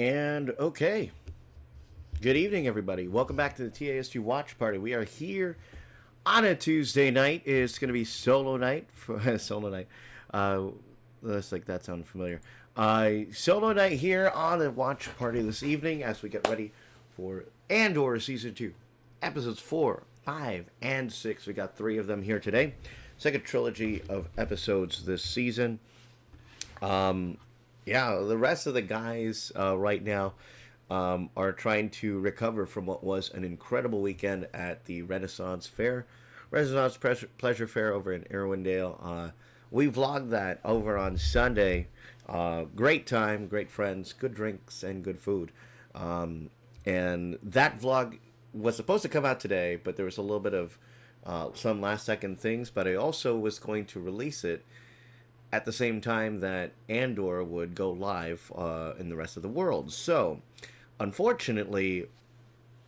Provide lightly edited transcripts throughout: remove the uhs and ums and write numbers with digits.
And okay, good evening, everybody. Welcome back to the TASG Watch Party. We are here on a Tuesday night. It's going to be solo night for solo night. Uh, that's like that sounds familiar. Solo night here on the Watch Party this evening as we get ready for Andor season 2, episodes 4, 5, and 6. We got 3 of them here today. Second trilogy of episodes this season. Yeah, the rest of the guys right now are trying to recover from what was an incredible weekend at the Renaissance Pleasure Fair over in Irwindale. We vlogged that over on Sunday. Great time, great friends, good drinks, and good food. And that vlog was supposed to come out today, but there was a little bit of some last second things. But I also was going to release it at the same time that Andor would go live in the rest of the world. So, unfortunately,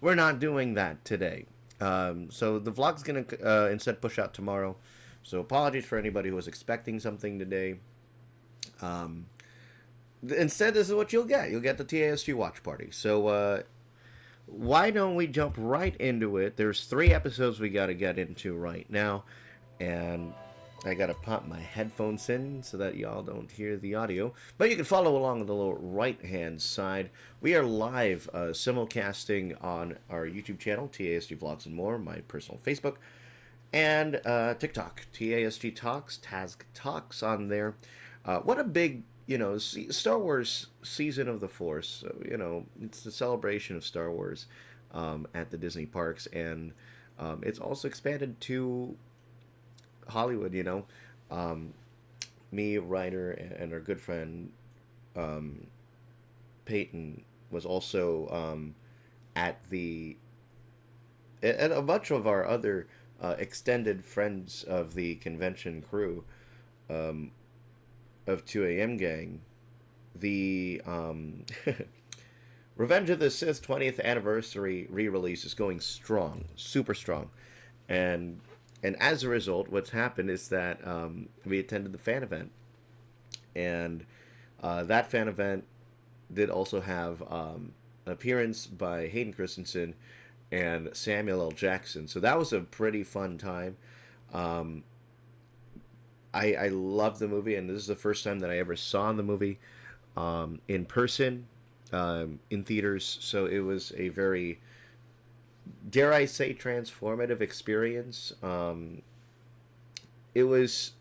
we're not doing that today. So the vlog's going to instead push out tomorrow. So apologies for anybody who was expecting something today. Instead, this is what you'll get. You'll get the TASG watch party. So why don't we jump right into it? There's 3 episodes we got to get into right now. And I gotta pop my headphones in so that y'all don't hear the audio. But you can follow along on the lower right-hand side. We are live simulcasting on our YouTube channel, TASG Vlogs and More, my personal Facebook, and TikTok, TASG Talks, TASG Talks on there. What a big, Star Wars Season of the Force. So, it's the celebration of Star Wars at the Disney parks, and it's also expanded to Hollywood. Me, Ryder, and our good friend Peyton was also at the and a bunch of our other extended friends of the convention crew of 2AM gang. The Revenge of the Sith 20th anniversary re-release is going strong, super strong, and as a result, what's happened is that we attended the fan event, and that fan event did also have an appearance by Hayden Christensen and Samuel L. Jackson. So that was a pretty fun time. I love the movie, and this is the first time that I ever saw the movie in person, in theaters. So it was a very, dare I say, transformative experience. It was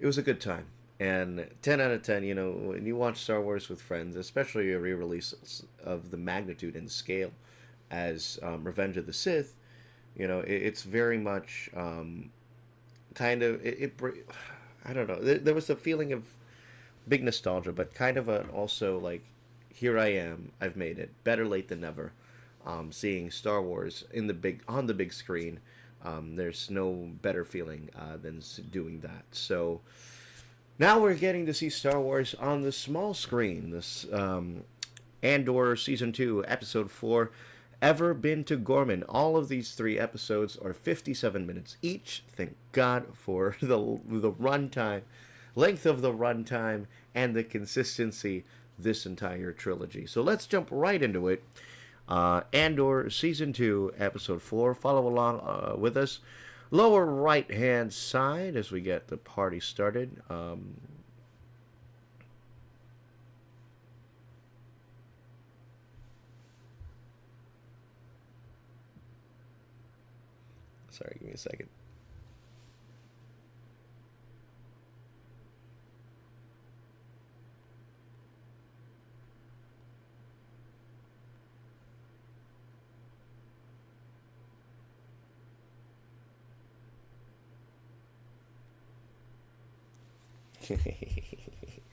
a good time, and 10 out of 10. When you watch Star Wars with friends, especially a re-release of the magnitude and scale as Revenge of the Sith, it's very much kind of I don't know. There was a feeling of big nostalgia, but kind of also like, here I am, I've made it. Better late than never. Seeing Star Wars on the big screen, there's no better feeling than doing that. So now we're getting to see Star Wars on the small screen. This Andor season 2, episode 4. Ever been to Gorman? All of these 3 episodes are 57 minutes each. Thank God for the runtime, length of the runtime, and the consistency this entire trilogy. So let's jump right into it. Andor Season 2, Episode 4. Follow along with us. Lower right-hand side as we get the party started. Sorry, give me a second.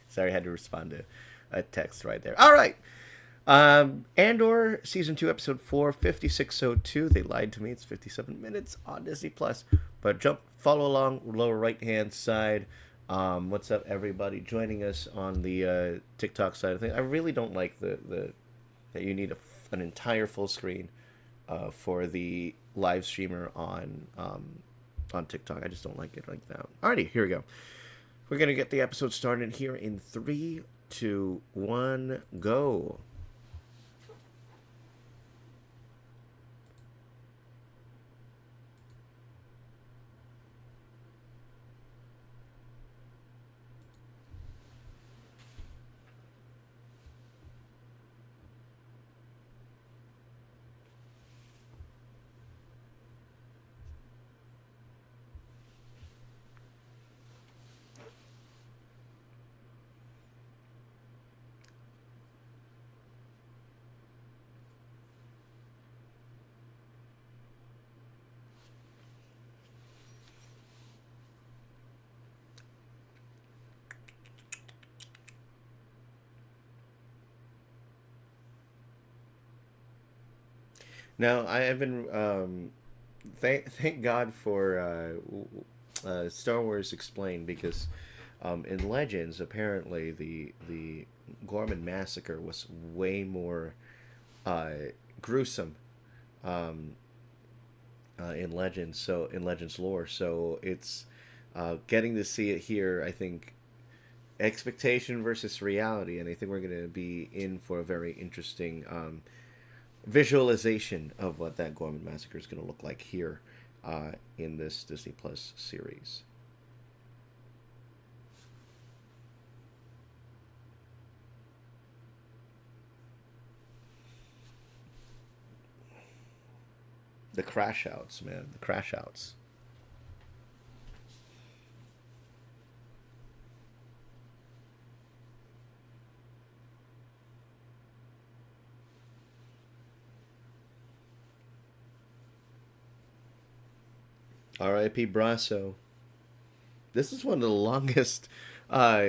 Sorry, I had to respond to a text right there. All right. Andor, Season 2, Episode 4, 5602. They lied to me. It's 57 minutes on Disney+. But follow along, lower right-hand side. What's up, everybody joining us on the TikTok side of things. I really don't like that you need an entire full screen for the live streamer on TikTok. I just don't like it like that. Alrighty, here we go. We're going to get the episode started here in 3, two, one, go. Now I have been thank God for Star Wars Explained, because in Legends apparently the Gorman massacre was way more uh, gruesome um, in Legends. So in Legends lore, so it's getting to see it here. I think expectation versus reality, and I think we're going to be in for a very interesting visualization of what that Gorman massacre is going to look like here in this Disney Plus series. The crash outs, man, the crash outs. R.I.P. Brasso. This is one of the longest uh,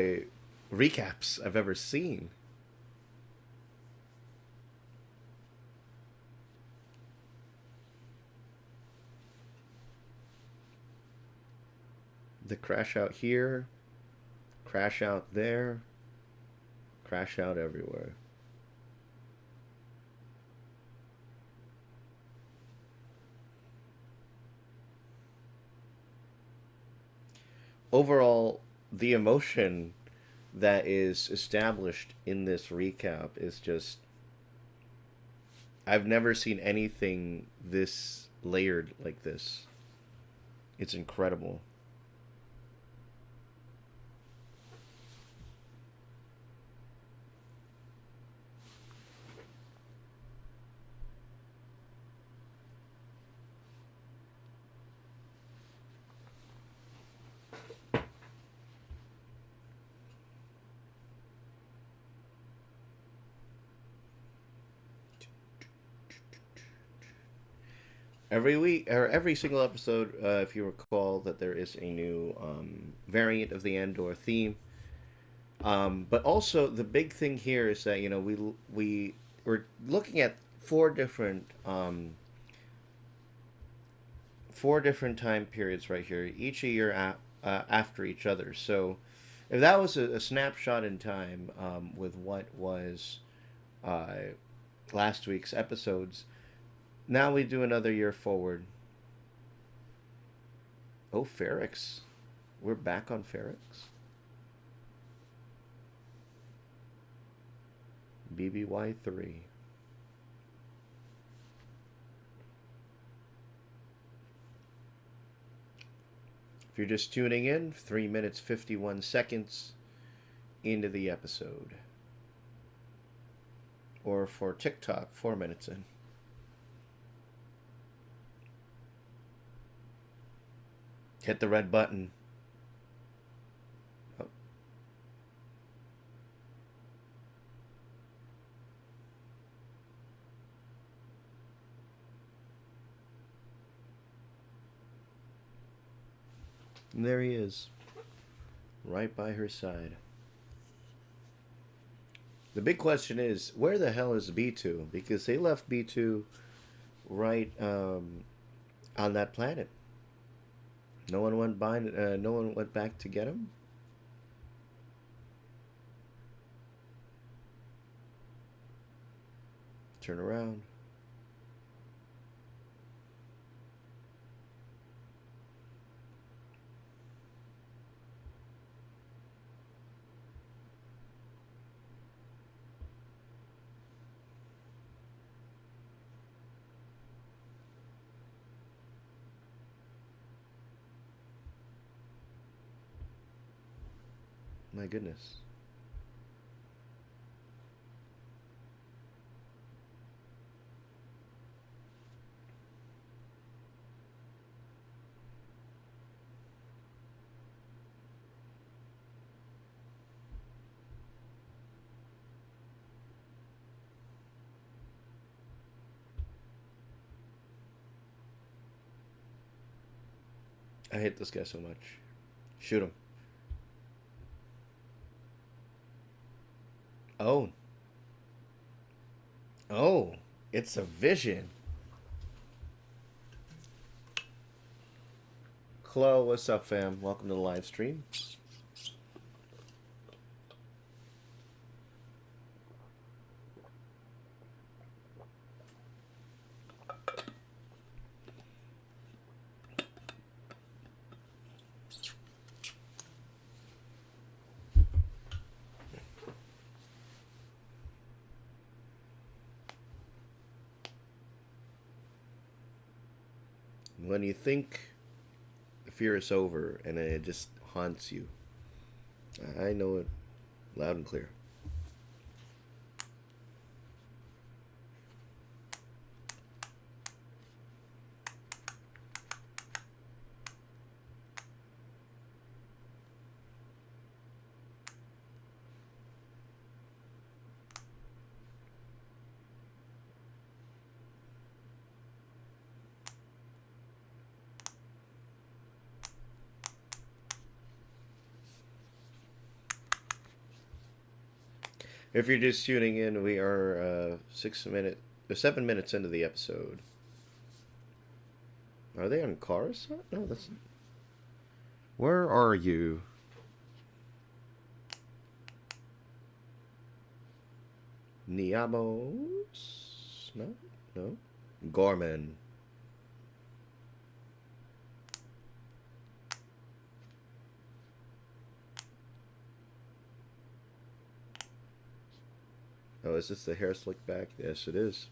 recaps I've ever seen. The crash out here, crash out there, crash out everywhere. Overall, the emotion that is established in this recap is just, I've never seen anything this layered like this. It's incredible. Every week or every single episode, if you recall, that there is a new variant of the Andor theme. But also the big thing here is that we're looking at four different time periods right here, each a year after each other. So if that was a snapshot in time with what was uh, last week's episodes, now we do another year forward. Oh, Ferrix. We're back on Ferrix. BBY3. If you're just tuning in, 3 minutes 51 seconds into the episode. Or for TikTok, 4 minutes in. Hit the red button. Oh. And there he is, right by her side. The big question is, where the hell is B2? Because they left B2 right on that planet. No one went by. No one went back to get him. Turn around. My goodness. I hate this guy so much. Shoot him. Oh. Oh. It's a vision. Hello, what's up, fam? Welcome to the live stream. When you think the fear is over and it just haunts you, I know it loud and clear. If you're just tuning in, we are 7 minutes into the episode. Are they on cars? No, that's. Where are you? Niamos? No, no. Gorman. Oh, is this the hair slick back? Yes, it is.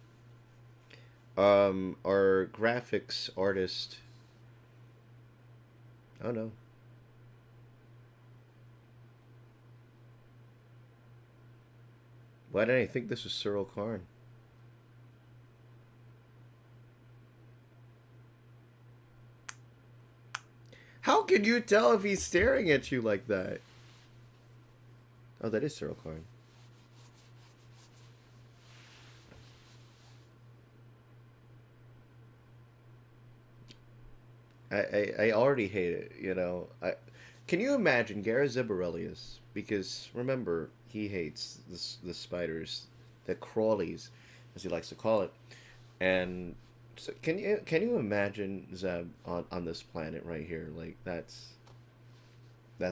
Our graphics artist. Oh no. Why did I think this was Cyril Karn? How can you tell if he's staring at you like that? Oh, that is Cyril Karn. I already hate it, you know. Can you imagine Gareth Zibarelius? Because remember, he hates the spiders, the crawlies, as he likes to call it. And so can you imagine Zeb on this planet right here? Like that's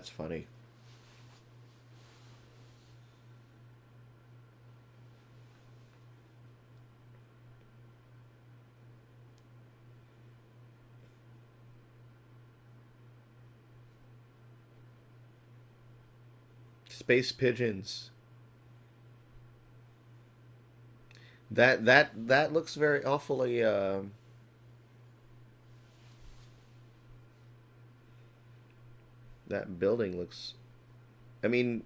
funny. Space pigeons. That looks very awfully. That building looks. I mean,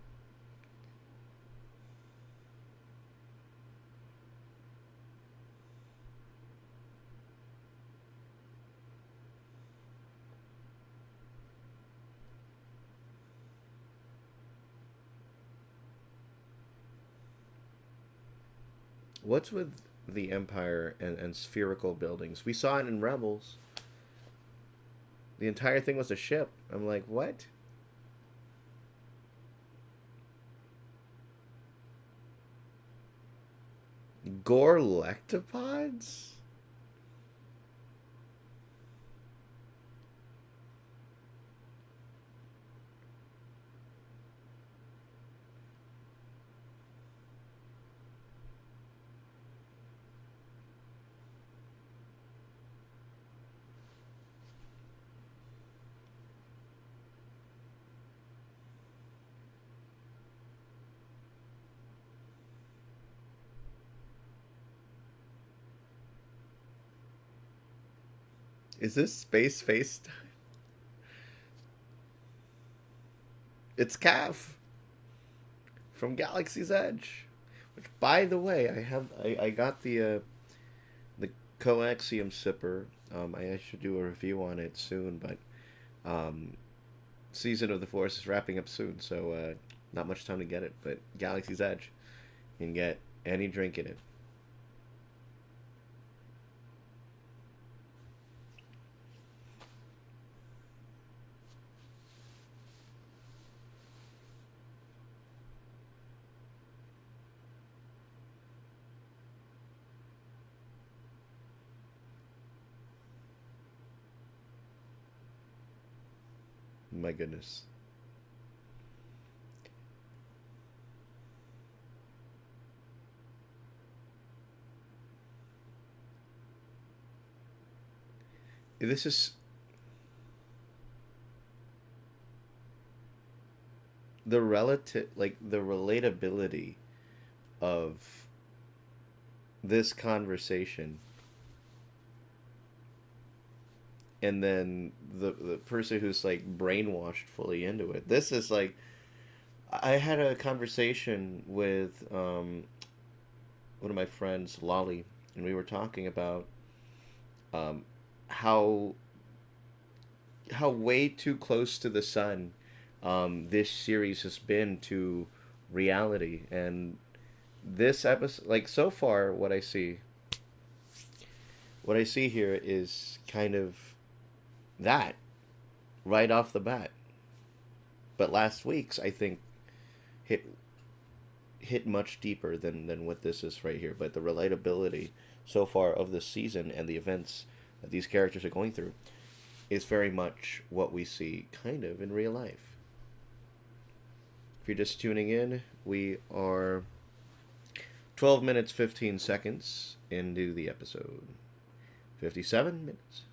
what's with the Empire and spherical buildings? We saw it in Rebels. The entire thing was a ship. I'm like, what? Gorlectopods? Is this space face? It's calf. from Galaxy's Edge. Which, by the way, I got the coaxium sipper. I should do a review on it soon, but um, Season of the Force is wrapping up soon, so not much time to get it. But Galaxy's Edge, you can get any drink in it. My goodness. This is the relative, like the relatability of this conversation, and then the person who's like brainwashed fully into it. This is like I had a conversation with one of my friends, Lolly, and we were talking about um, how how way too close to the sun this series has been to reality. And this episode, like so far, what I see here is kind of that right off the bat. But last week's, I think, hit much deeper than what this is right here. But the relatability so far of this season and the events that these characters are going through is very much what we see kind of in real life. If you're just tuning in, we are 12 minutes 15 seconds into the episode. 57 minutes.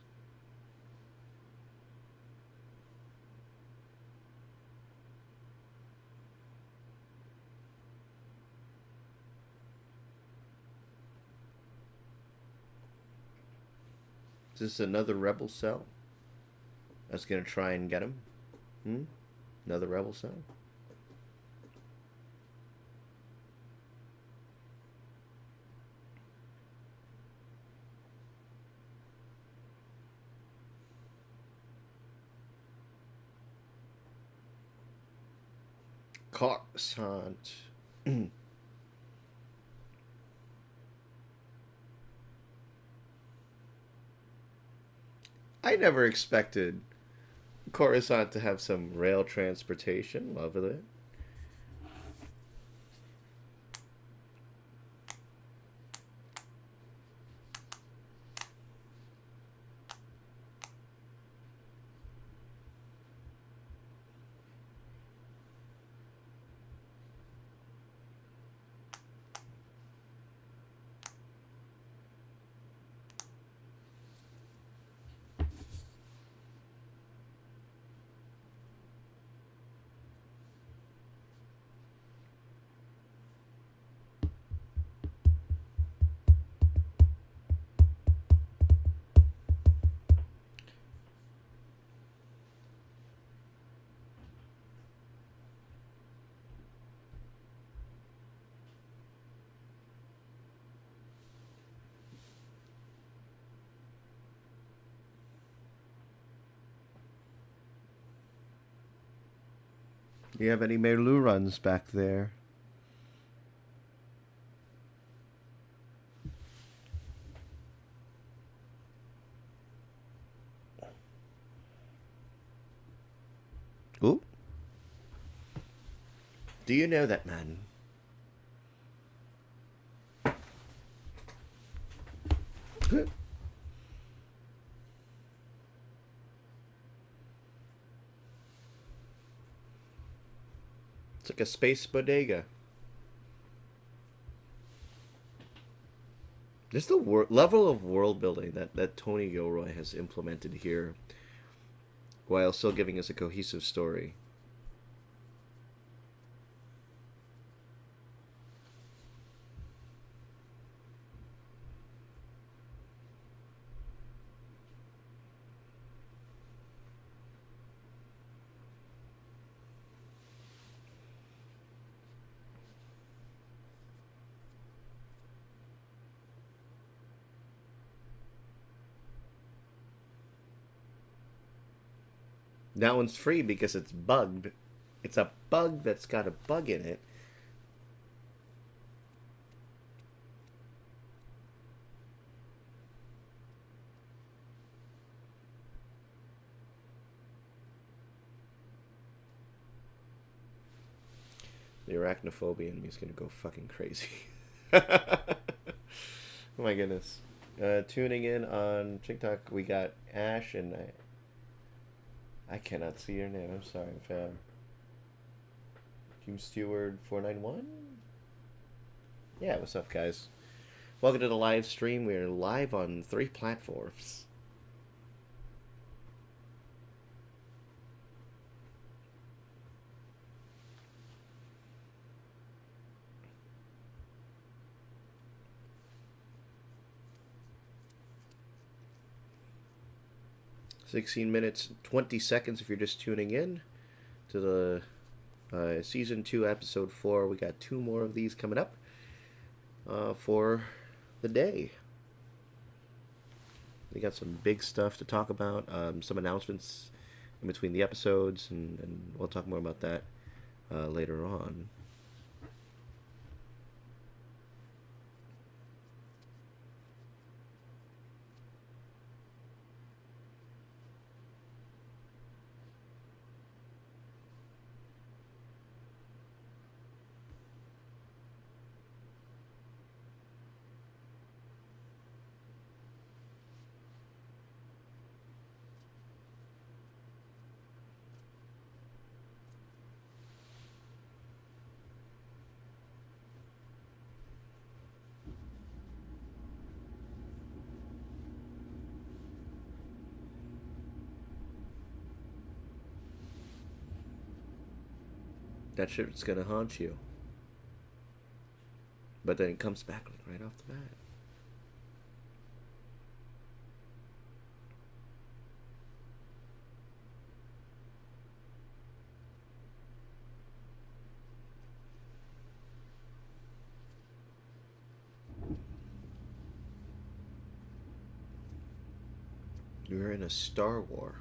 Is this another rebel cell that's going to try and get him? Another rebel cell? Coruscant. I never expected Coruscant to have some rail transportation. Love it. Do you have any Merlu runs back there? Ooh. Do you know that man? It's like a space bodega. Just the level of world building that Tony Gilroy has implemented here while still giving us a cohesive story. That one's free because it's bugged. It's a bug that's got a bug in it. The arachnophobia in me is gonna go fucking crazy. Oh my goodness. Tuning in on TikTok, we got Ash and I cannot see your name. I'm sorry, fam. Team Steward 491. Yeah, what's up, guys? Welcome to the live stream. We are live on 3 platforms. $16 20 if you're just tuning in to the season 2 episode 4. We got 2 more of these coming up for the day. We got some big stuff to talk about, some announcements in between the episodes, and we'll talk more about that later on. That shit's gonna haunt you. But then it comes back right off the bat. You're in a Star War.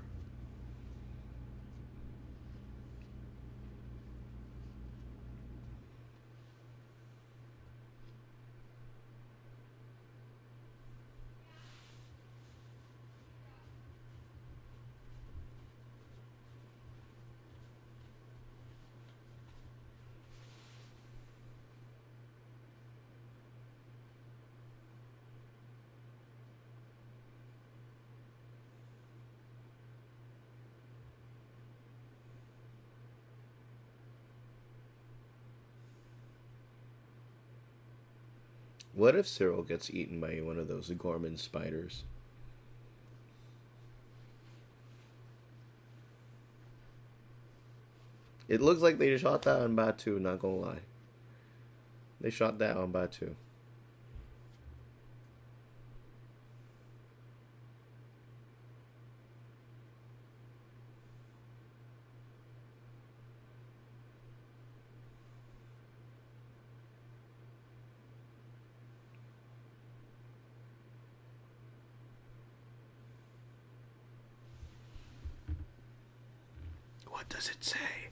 What if Cyril gets eaten by one of those Gorman spiders? It looks like they shot that on Batu, not gonna lie. They shot that on Batu. What does it say?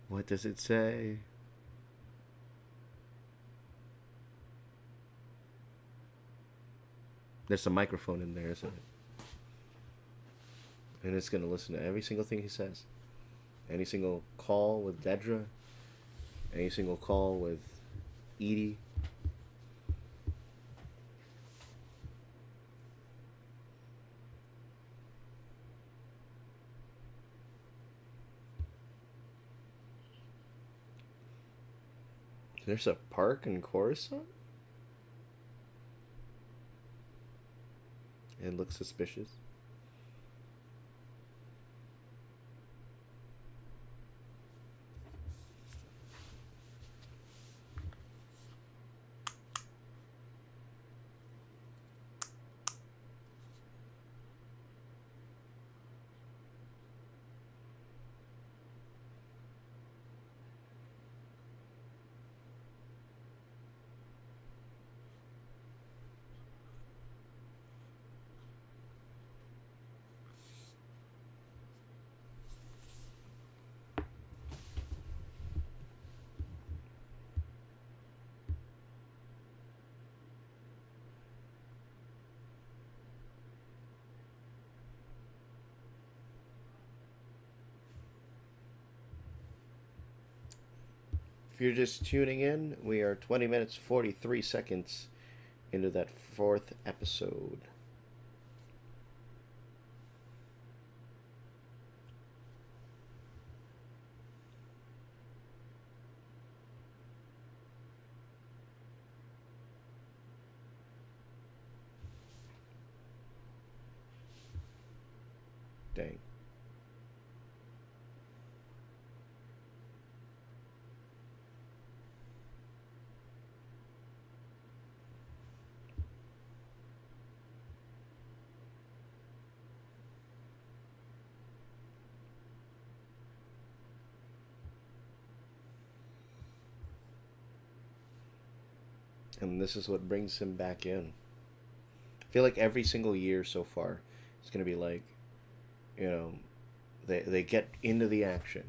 What does it say? There's a microphone in there, isn't it? And it's gonna listen to every single thing he says. Any single call with Dedra. Any single call with Edie. There's a park in Coruscant? It looks suspicious. If you're just tuning in, we are 20 minutes 43 seconds into that fourth episode. Dang. And this is what brings him back in. I feel like every single year so far, it's going to be like, you know, they get into the action,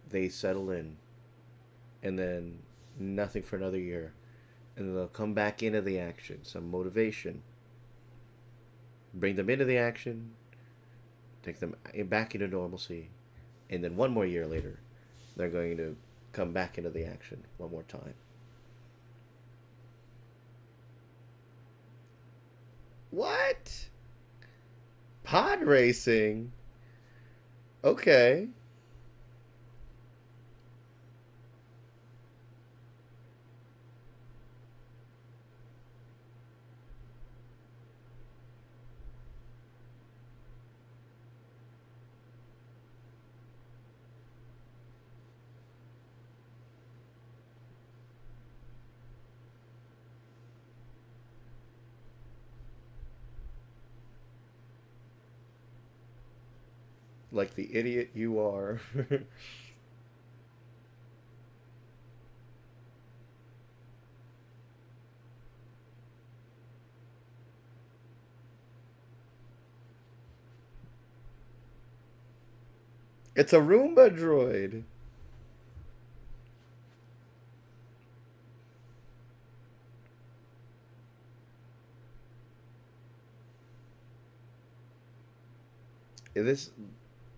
they settle in, and then nothing for another year. And then they'll come back into the action, some motivation, bring them into the action, take them back into normalcy, and then one more year later, they're going to come back into the action one more time. What? Pod racing? Okay. Like the idiot you are. It's a Roomba droid. This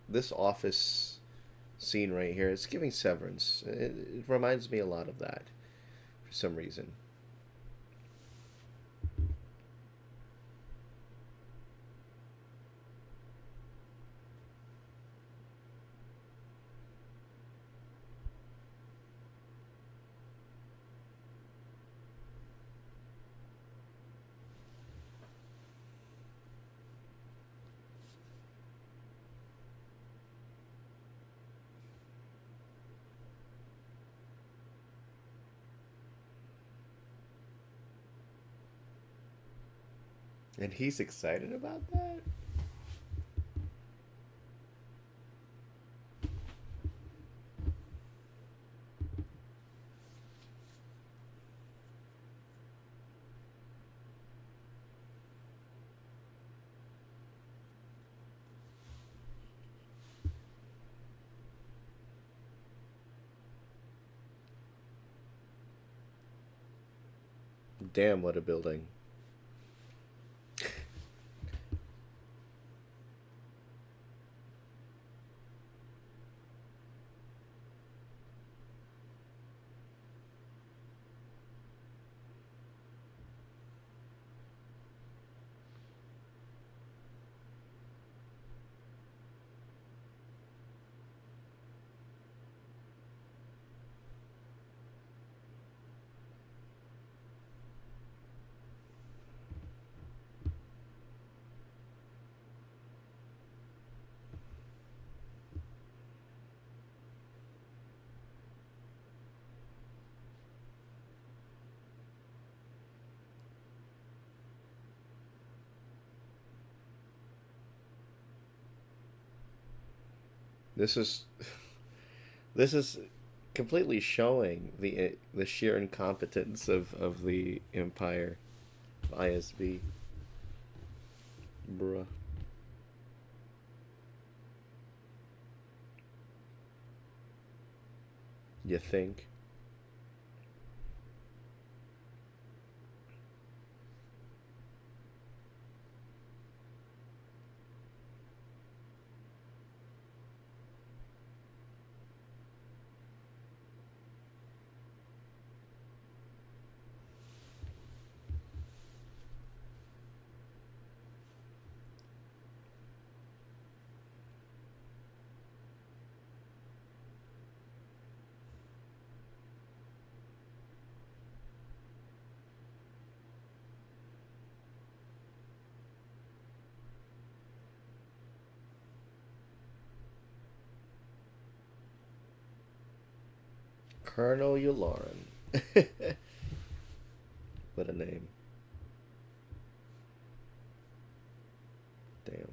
this office scene right here, it's giving Severance. It reminds me a lot of that for some reason. And he's excited about that? Damn, what a building. This is this is completely showing the sheer incompetence of the Empire, ISB, bruh. You think? Colonel Yularen. What a name. Damn.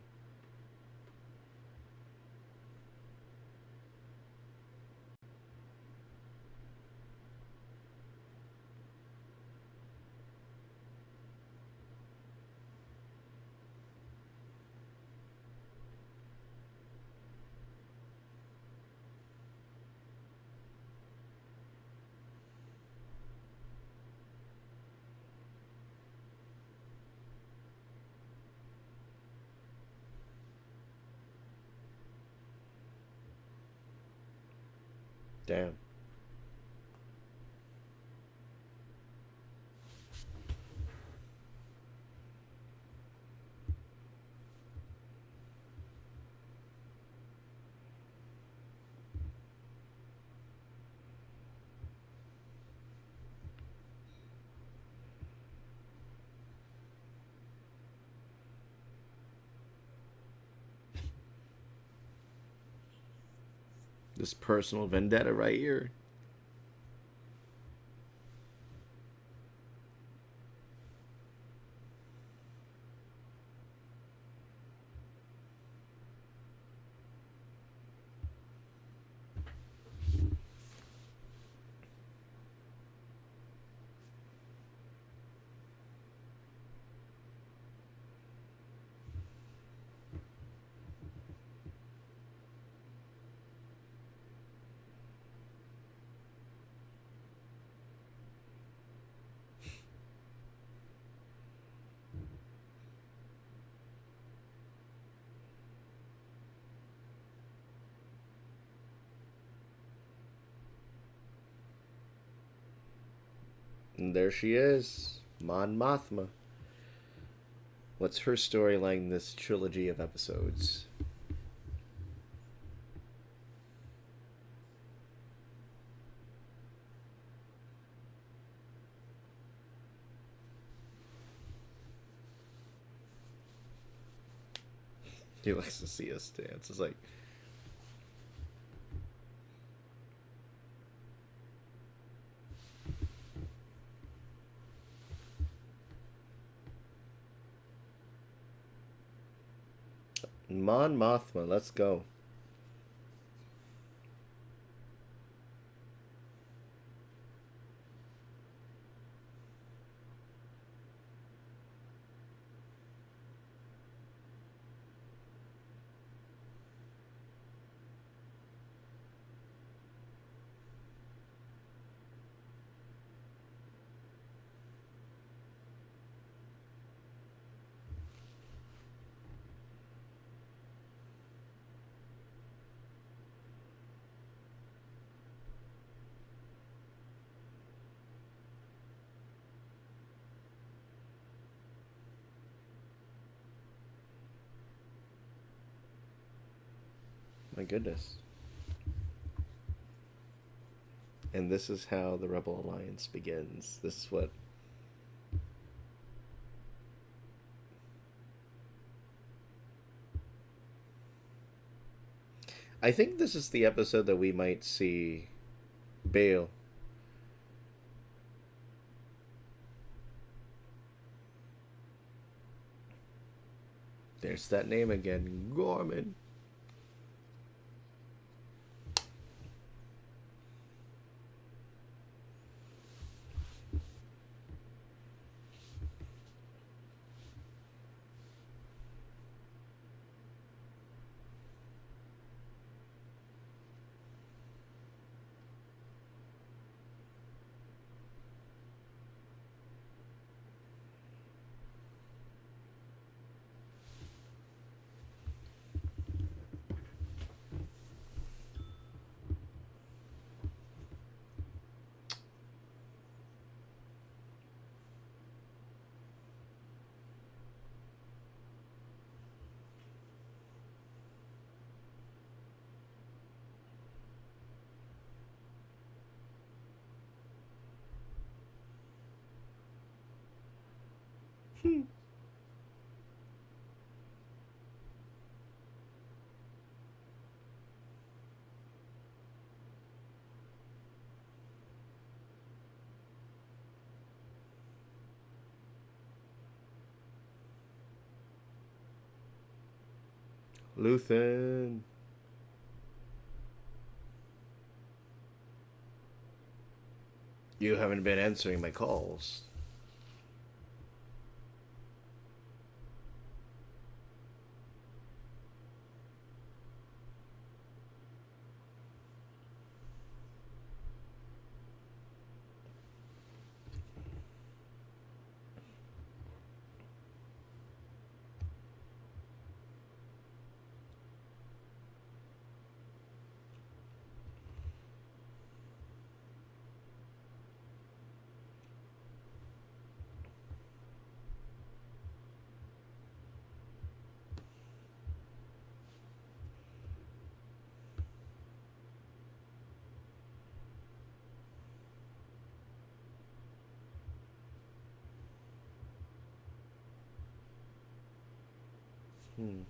Damn. This personal vendetta right here. And there she is, Mon Mothma. What's her storyline in this trilogy of episodes? He likes to see us dance. It's like, Mon Mothma, let's go. My goodness. And this is how the Rebel Alliance begins. This is what. I think this is the episode that we might see Bale. There's that name again, Gorman. Luthen. You haven't been answering my calls. Hmm.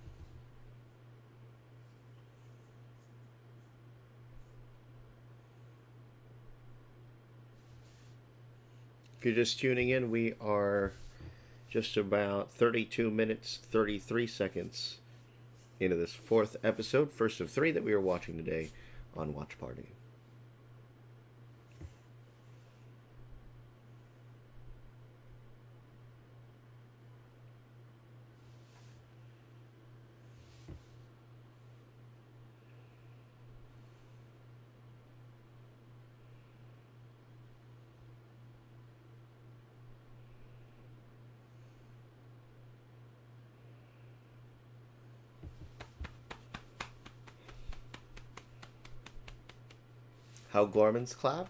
If you're just tuning in, we are just about 32 minutes, 33 seconds into this fourth episode, first of three that we are watching today on Watch Party. How Gormans clap?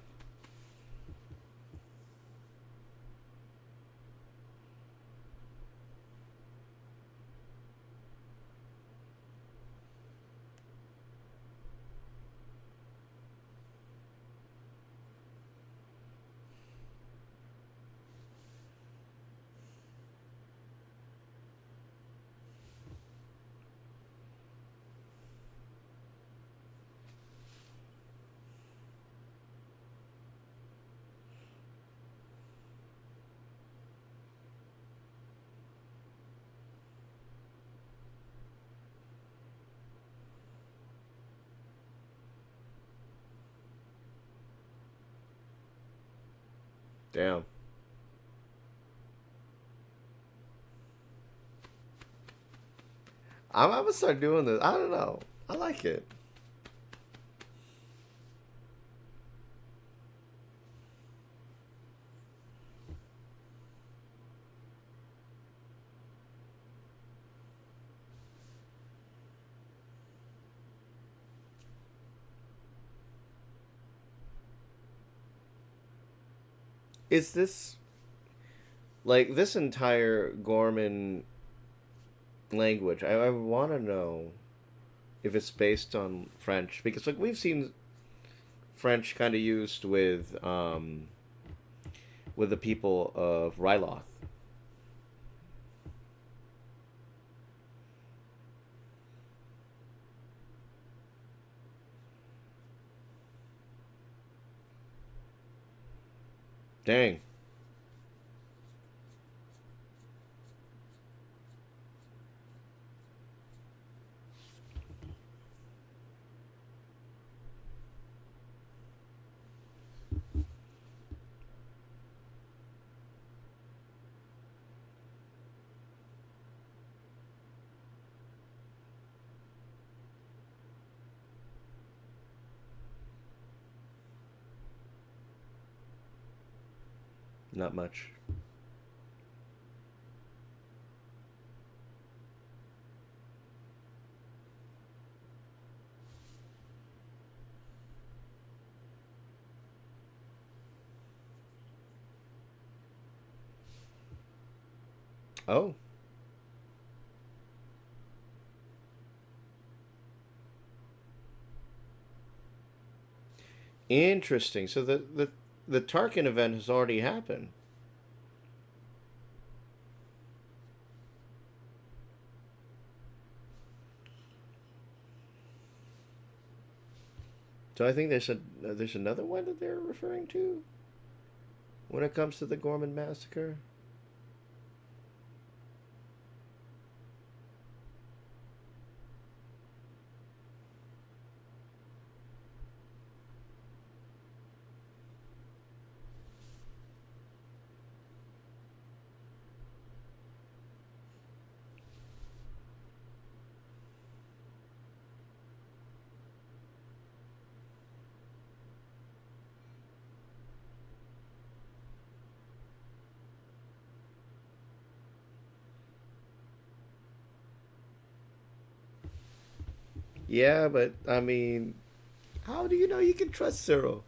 Damn. I'm gonna start doing this. I don't know. I like it. Is this like this entire Gorman language? I want to know if it's based on French because like we've seen French kind of used with the people of Ryloth. Dang. Not much. Oh, interesting. So the Tarkin event has already happened. So I think there's another one that they're referring to when it comes to the Gorman massacre. Yeah, but I mean, how do you know you can trust Cyril?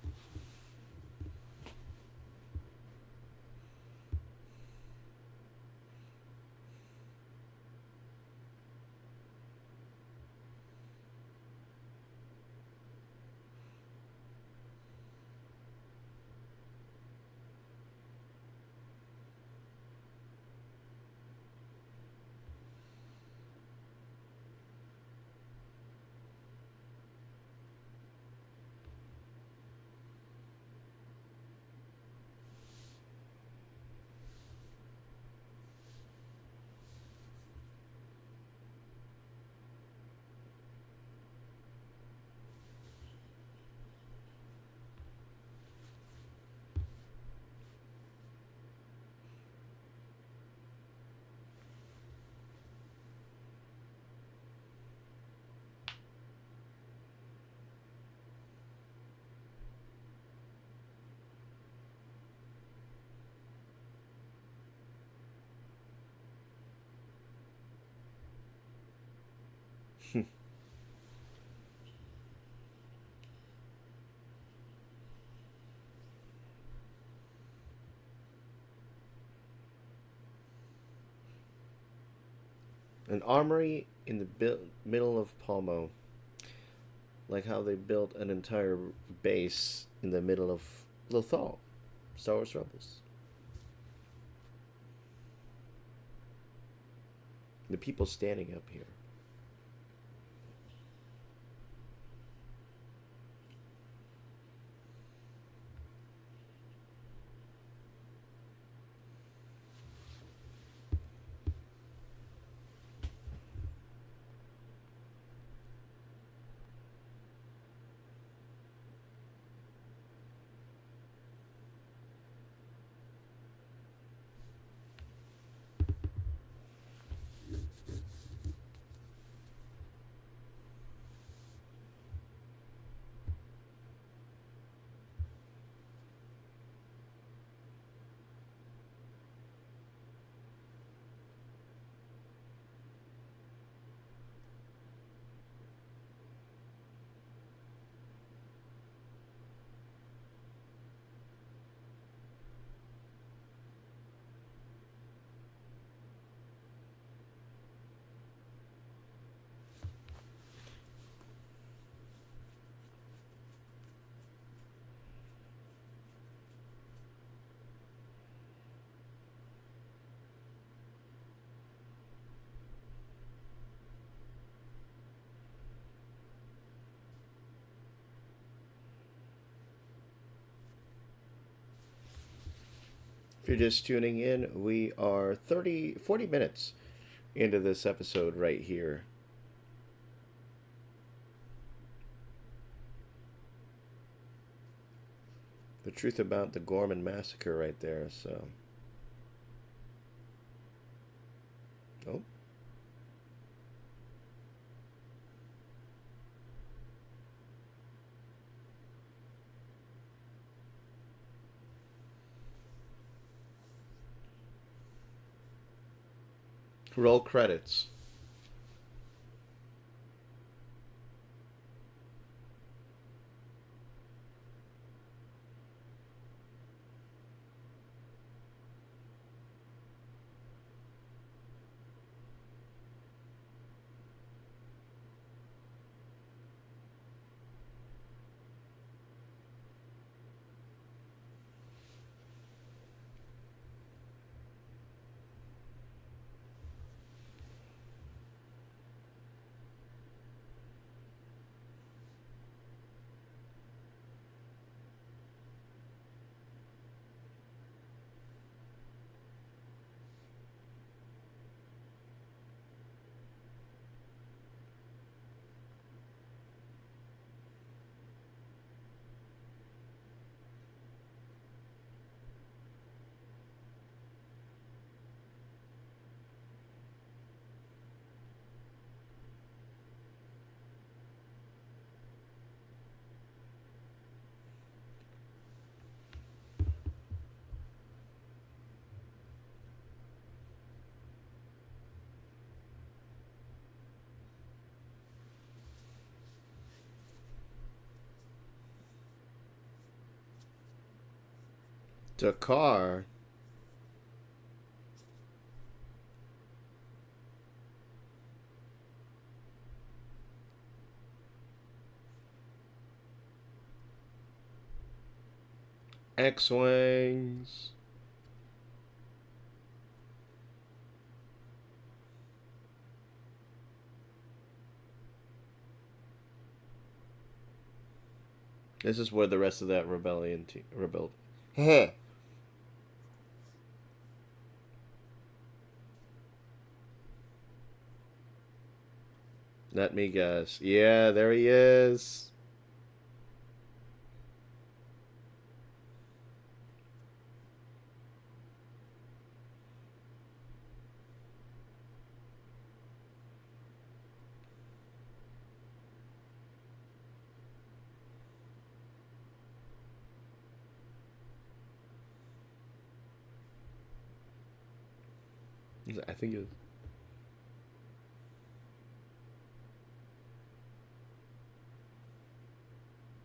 An armory in the middle of Palmo, like how they built an entire base in the middle of Lothal, Star Wars Rebels. The people standing up here. If you're just tuning in, we are 40 minutes into this episode right here. The truth about the Gorman massacre right there. So, oh, roll credits. Dakar. X-Wings. This is where the rest of that rebellion rebelled. Heh. Let me guess. Yeah, there he is. I think it was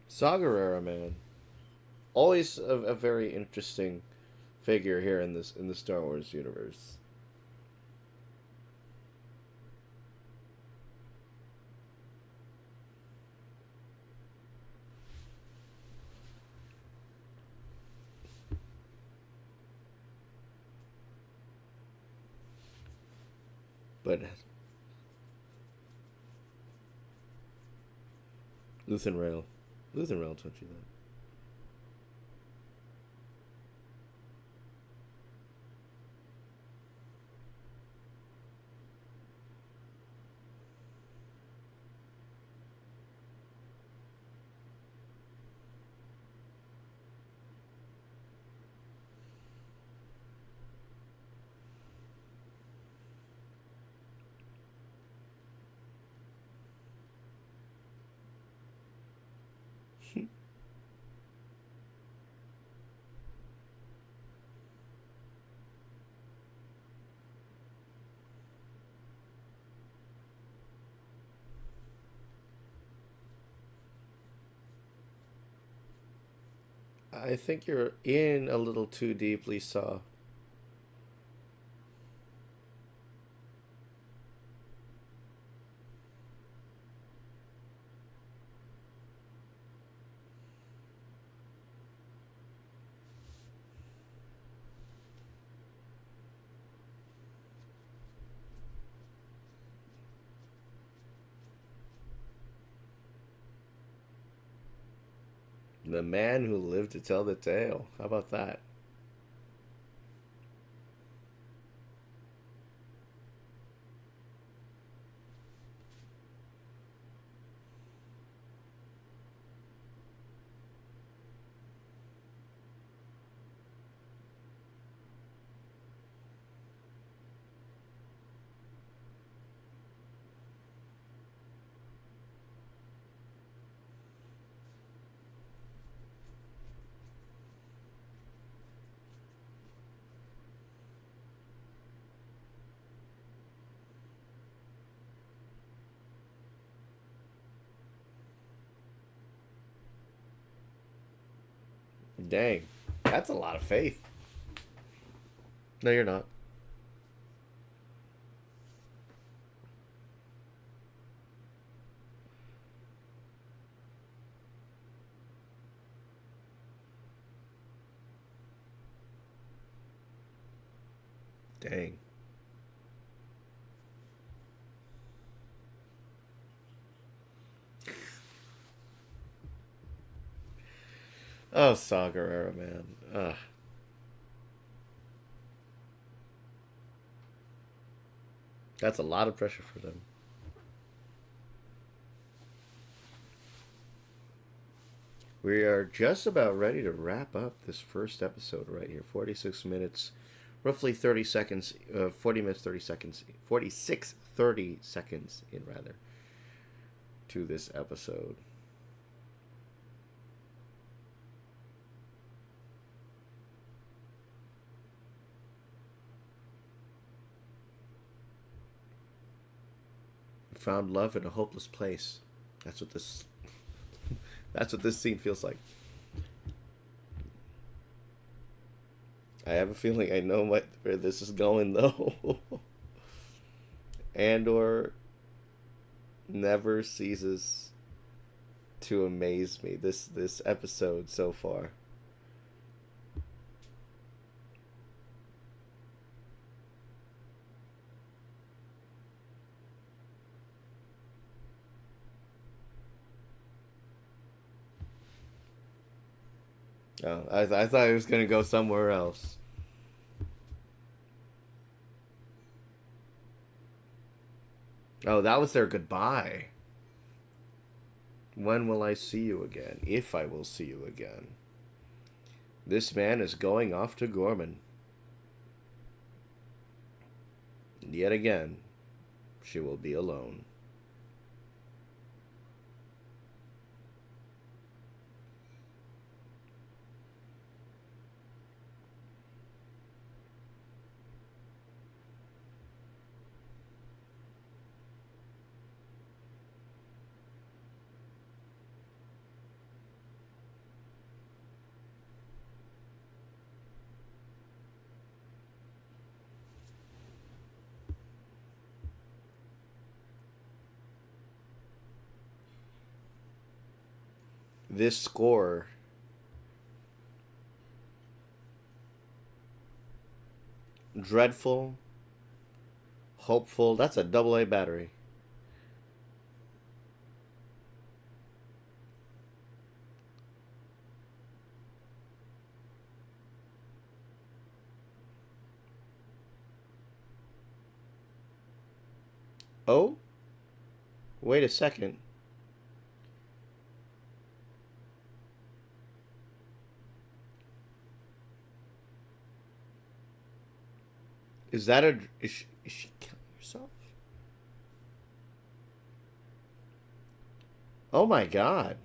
Saw Gerrera, man. Always a very interesting figure here in the Star Wars universe. But Luthen Rail. Luthen Rail taught you that. I think you're in a little too deeply, Saw. The man who lived to tell the tale. How about that? Dang. That's a lot of faith. No, you're not. Dang. Oh, Saw Gerrera, man. Ugh. That's a lot of pressure for them. We are just about ready to wrap up this first episode right here. 46 minutes, roughly 30 seconds, 40 minutes, 30 seconds, 46, 30 seconds in rather, to this episode. Found love in a hopeless place. That's what this that's what this scene feels like. I have a feeling I know where this is going, though. Andor never ceases to amaze me. This episode so far. Oh, I thought I was gonna go somewhere else. Oh, that was their goodbye. When will I see you again? If I will see you again. This man is going off to Gorman. And yet again, she will be alone. This score, dreadful, hopeful. That's a double A battery. Oh, wait a second. Is that a? Is she killing herself? Oh my god.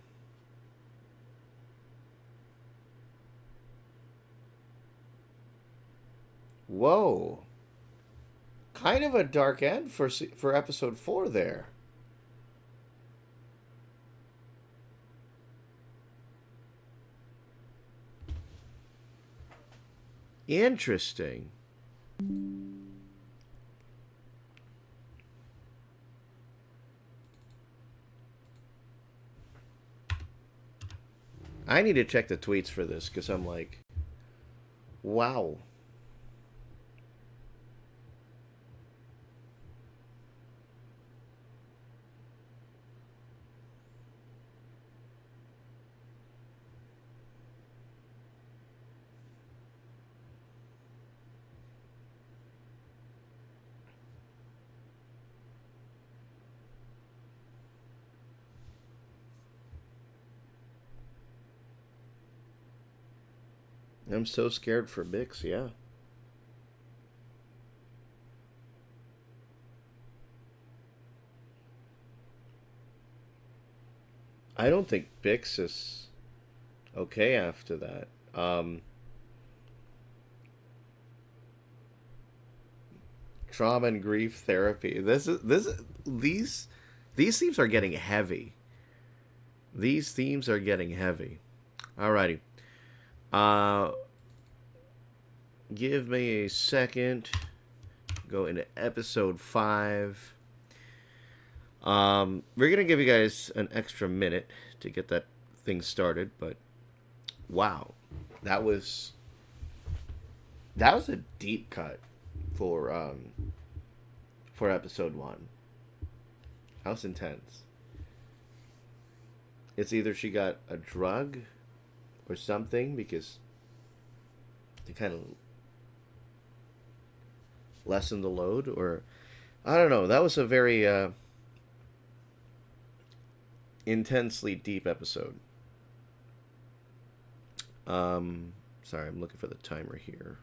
Whoa. Kind of a dark end for episode 4 there. Interesting. I need to check the tweets for this because I'm like, wow. I'm so scared for Bix, yeah. I don't think Bix is okay after that. Trauma and grief therapy. These themes are getting heavy. These themes are getting heavy. Alrighty. Uh Give me a second. Go into episode 5. We're gonna give you guys an extra minute to get that thing started, but wow, that was that was a deep cut for episode 1. That was intense. It's either she got a drug or something because they kind of lessened the load, or I don't know. That was a very intensely deep episode. Sorry, I'm looking for the timer here.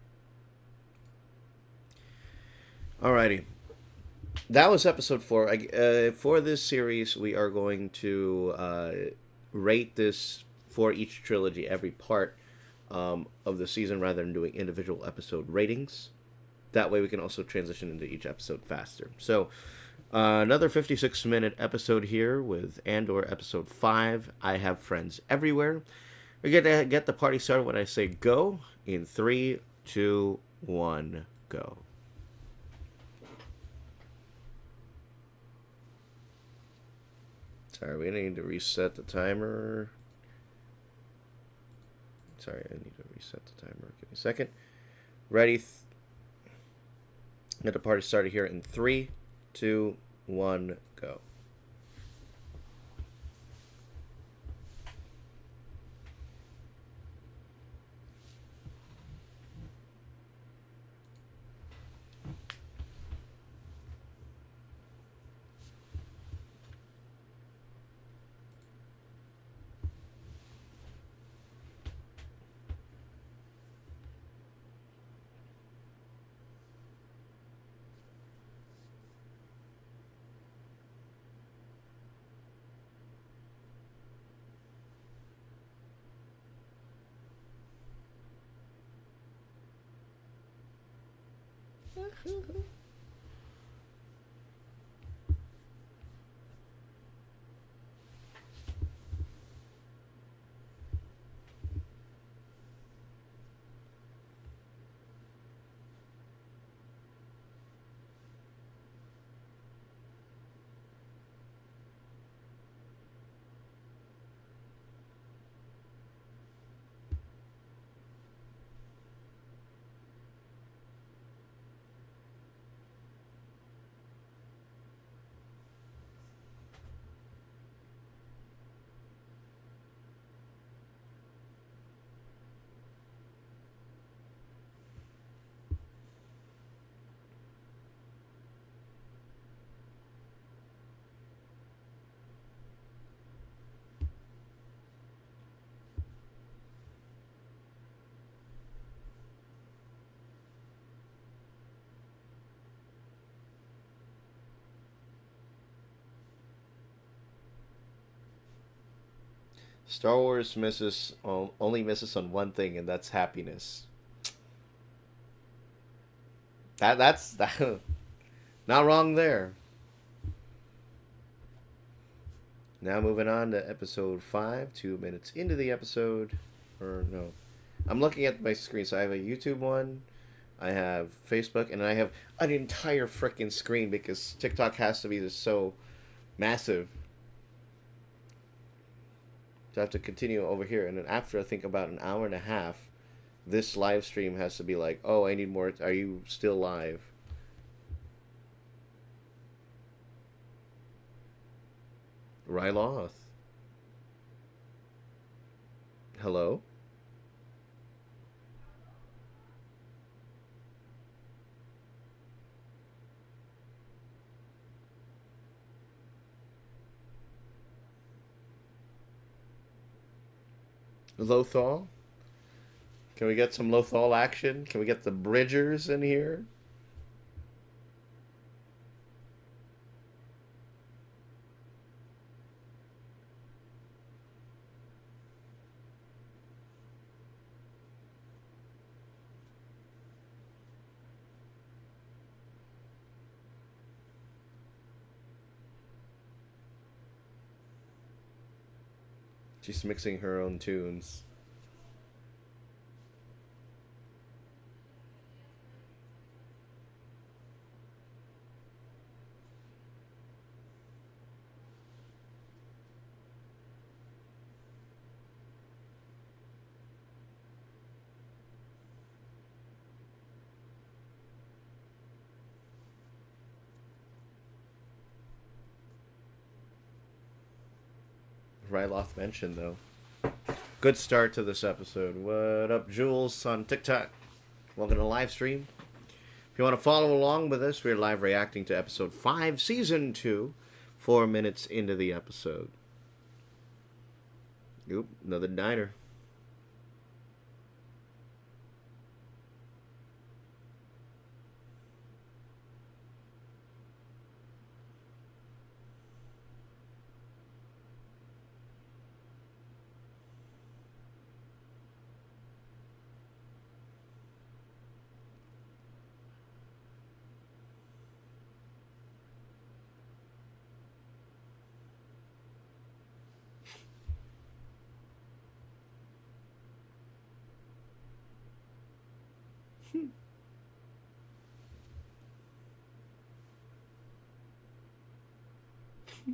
Alrighty, that was episode 4. For this series, we are going to rate this for each trilogy, every part of the season, rather than doing individual episode ratings. That way, we can also transition into each episode faster. So, another 56-minute episode here with Andor episode 5. I have friends everywhere. We get to get the party started when I say go in 3, 2, 1, go. Sorry, we need to reset the timer. Sorry, I need to reset the timer. Give me a second. Ready? Get the party started here in 3, 2, 1, go. Star Wars only misses on one thing, and that's happiness. That's not wrong there. Now moving on to episode 5, 2 minutes into the episode, or no, I'm looking at my screen. So I have a YouTube one, I have Facebook, and I have an entire freaking screen because TikTok has to be just so massive. So I have to continue over here, and then after I think about an hour and a half, this live stream has to be like, oh, I need more. Are you still live? Ryloth. Hello? Lothal? Can we get some Lothal action? Can we get the Bridgers in here? She's mixing her own tunes. Ryloth mentioned, though. Good start to this episode. What up, Jules on TikTok? Welcome to the live stream. If you want to follow along with us, we're live reacting to episode 5, season 2, 4 minutes into the episode. Oop, another diner.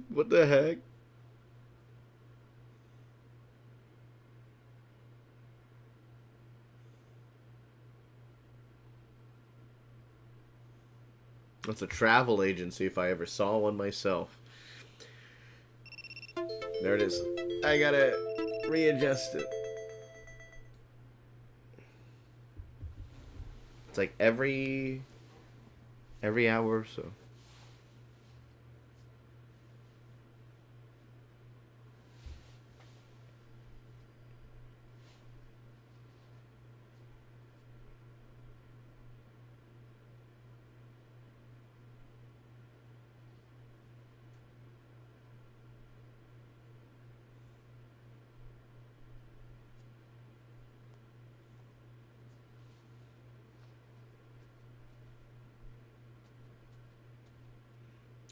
What the heck? That's a travel agency if I ever saw one myself. There it is. I gotta readjust it. It's like every hour or so.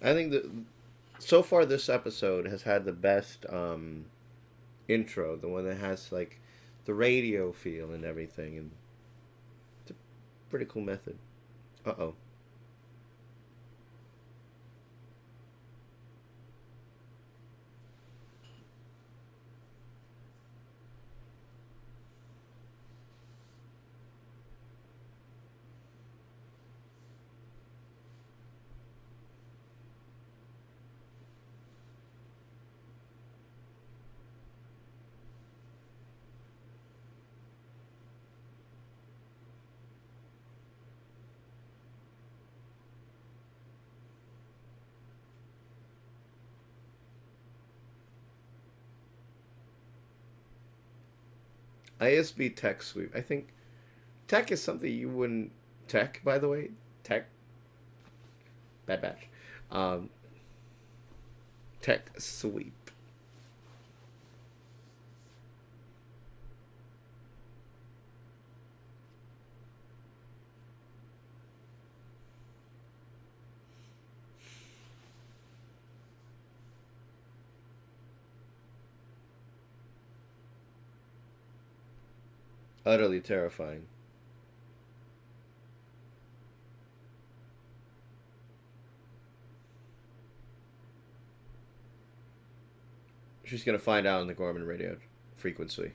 I think that so far this episode has had the best intro, the one that has like the radio feel and everything, and it's a pretty cool method. Uh oh. ISB tech sweep. I think tech is something you wouldn't tech. By the way, tech bad batch. Um, Tech sweep. Utterly terrifying. She's gonna find out on the Gorman radio frequency.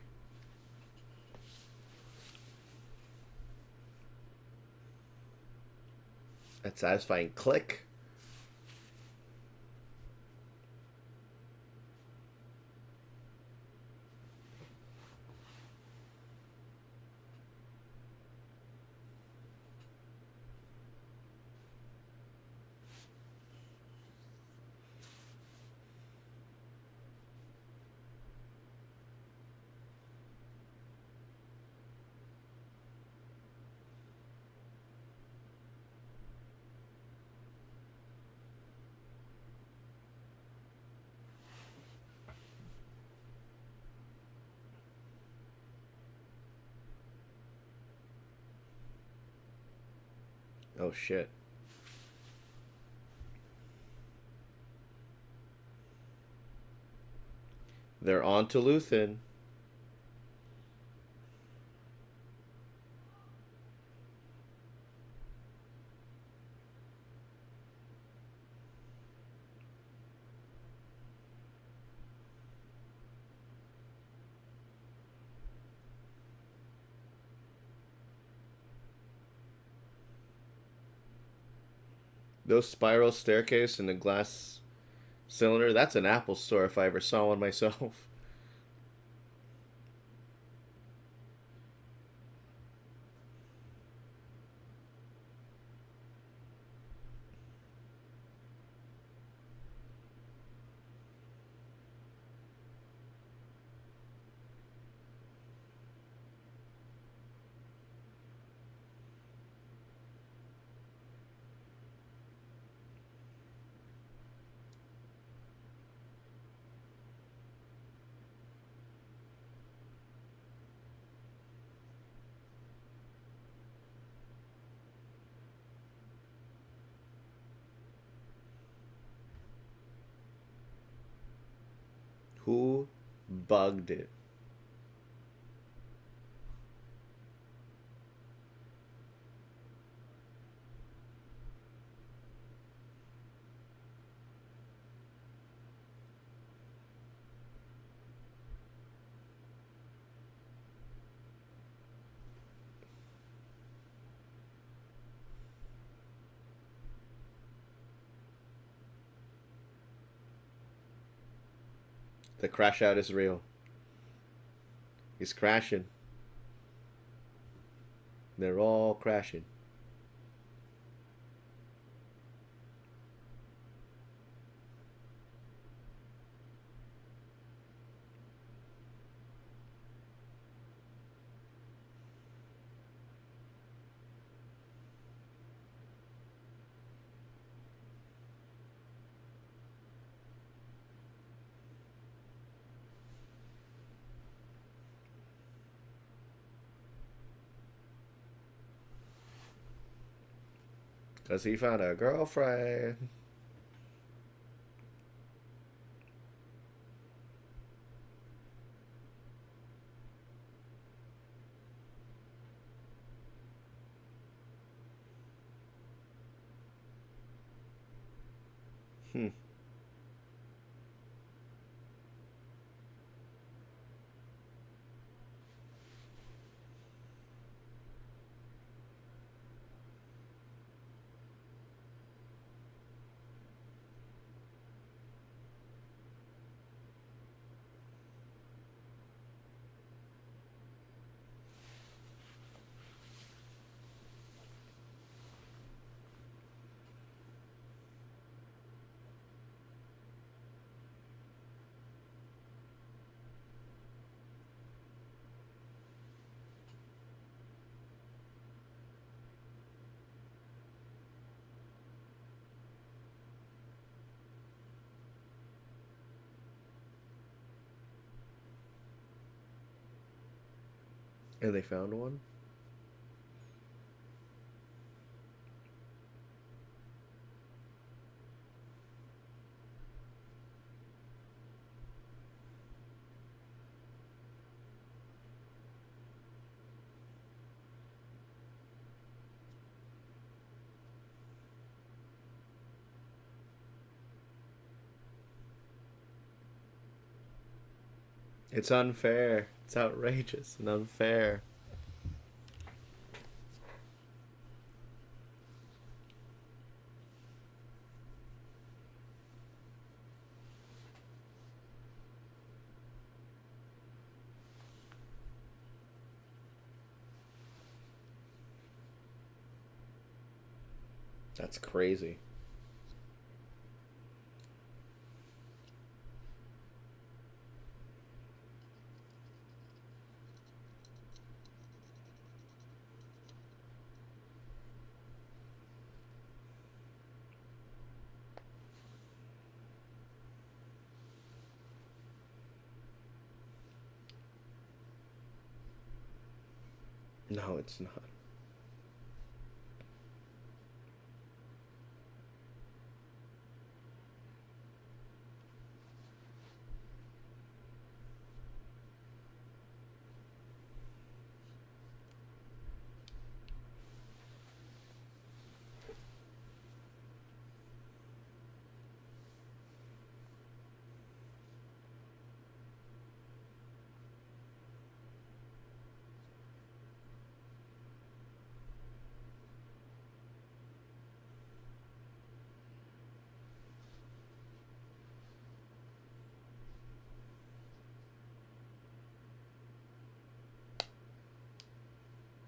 That satisfying click. Oh shit. They're on to Luthen. Those spiral staircase and the glass cylinder, that's an Apple store if I ever saw one myself. Who bugged it? The crash out is real. He's crashing. They're all crashing. Because he found a girlfriend. Hmm. And they found one? It's unfair. It's outrageous and unfair. That's crazy. No, it's not.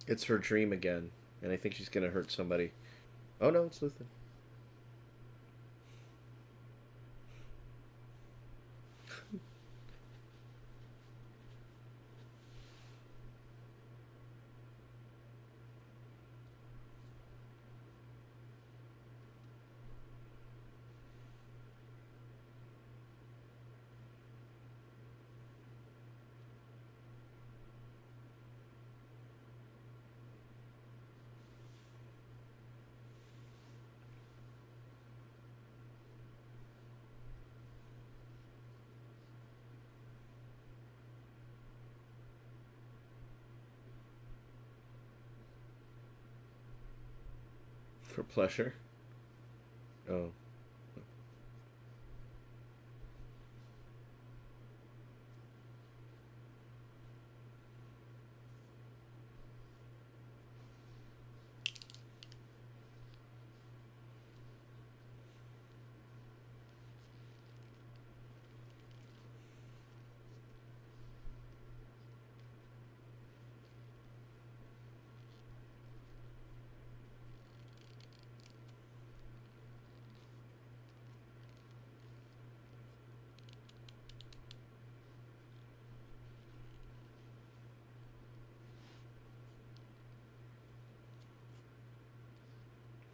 It's her dream again, and I think she's gonna hurt somebody. Oh no, it's Luthen. For pleasure. Oh.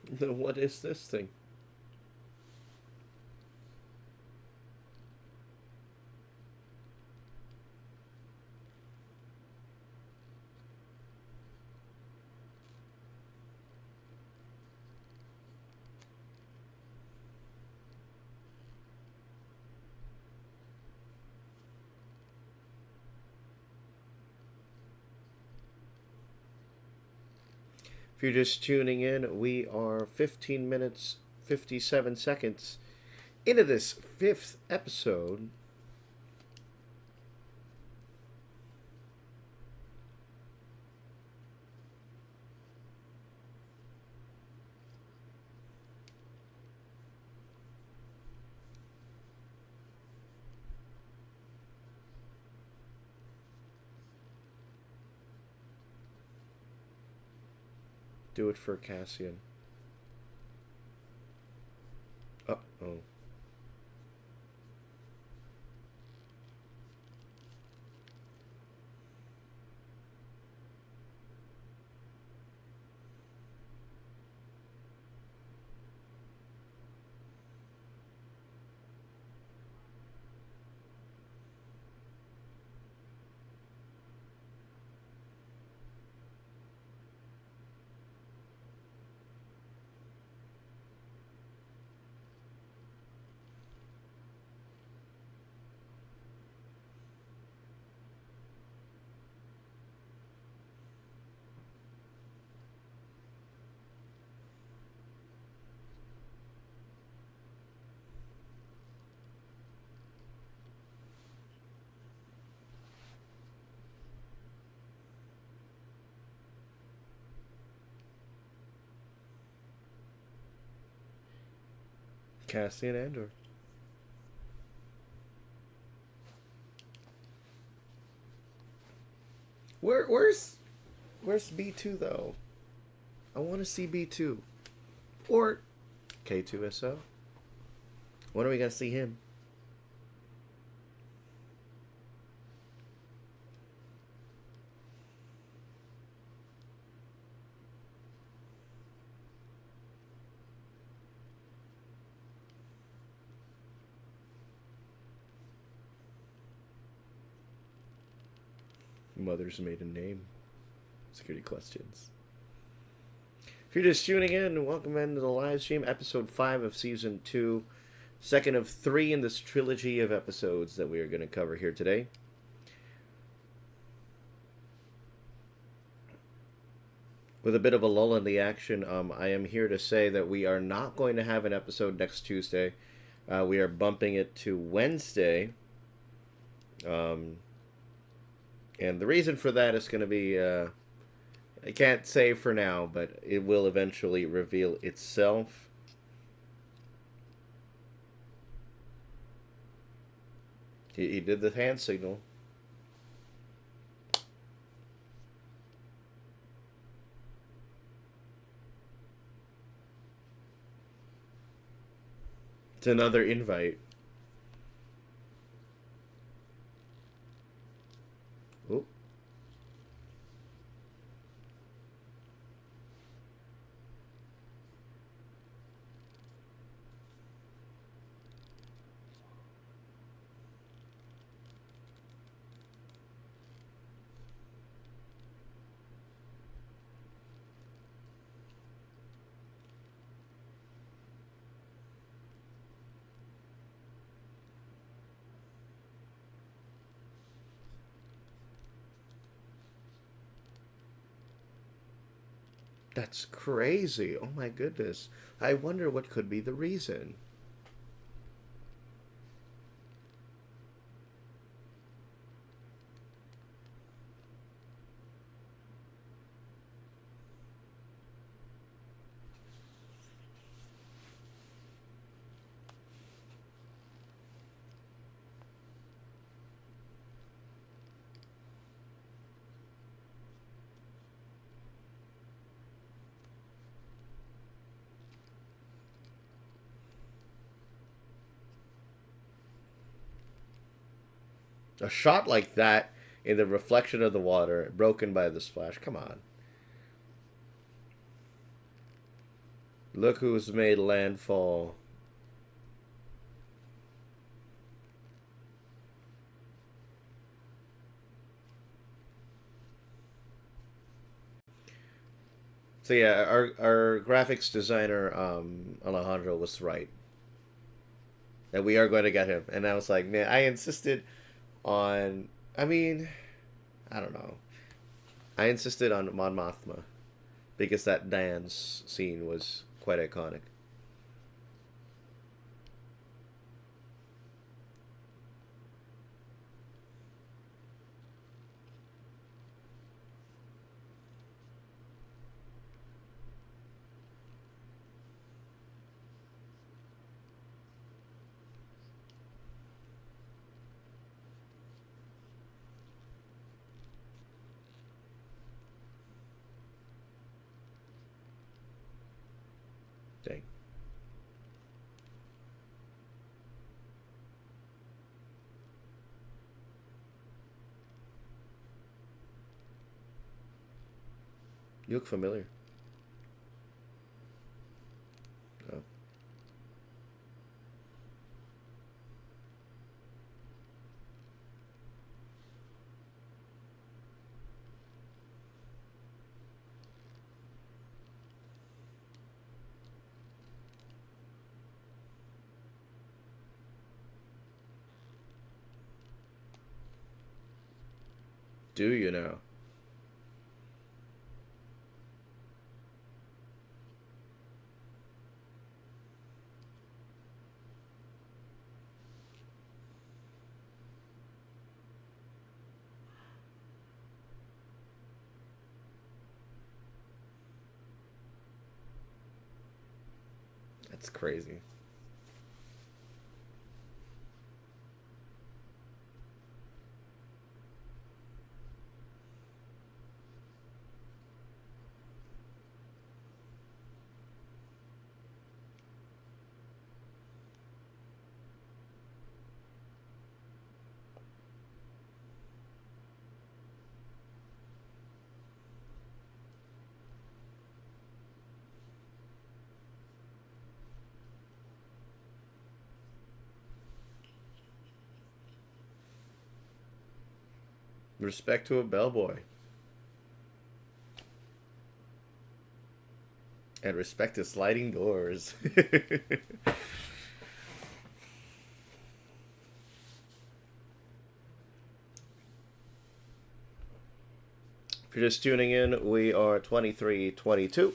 What is this thing? If you're just tuning in, we are 15 minutes, 57 seconds into this fifth episode. Do it for Cassian. Oh. Cassian Andor. Where's B2 though? I want to see B2 or K2SO. When are we gonna see him? Mother's maiden name. Security questions. If you're just tuning in, welcome into the live stream, episode 5 of season 2, second of 3 in this trilogy of episodes that we are going to cover here today. With a bit of a lull in the action, I am here to say that we are not going to have an episode next Tuesday. We are bumping it to Wednesday. And the reason for that is going to be, I can't say for now, but it will eventually reveal itself. He did the hand signal. It's another invite. Oh. That's crazy. Oh my goodness. I wonder what could be the reason. A shot like that in the reflection of the water, broken by the splash. Come on. Look who's made landfall. So yeah, our graphics designer Alejandro was right that we are going to get him, and I was like, man, I insisted on. I mean, I don't know. I insisted on Mon Mothma because that dance scene was quite iconic. Dang, you look familiar. Oh. Do you know? That's crazy. Respect to a bellboy, and respect to sliding doors. If you're just tuning in, we are 23:22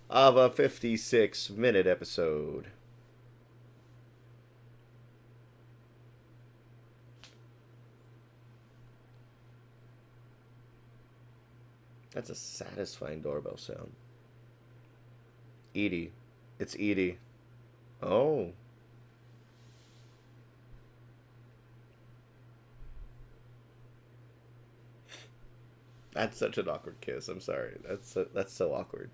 of a 56-minute episode. That's a satisfying doorbell sound. Edie. It's Edie. Oh, that's such an awkward kiss. I'm sorry. That's so awkward.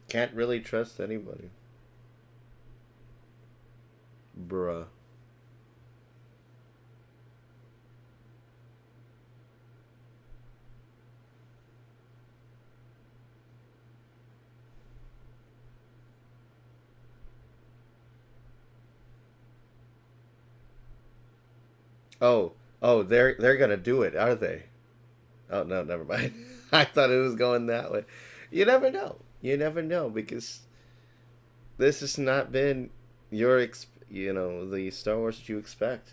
Can't really trust anybody. Bruh. Oh, oh, they're gonna do it, are they? Oh no, never mind. I thought it was going that way. You never know. You never know because this has not been the Star Wars that you expect.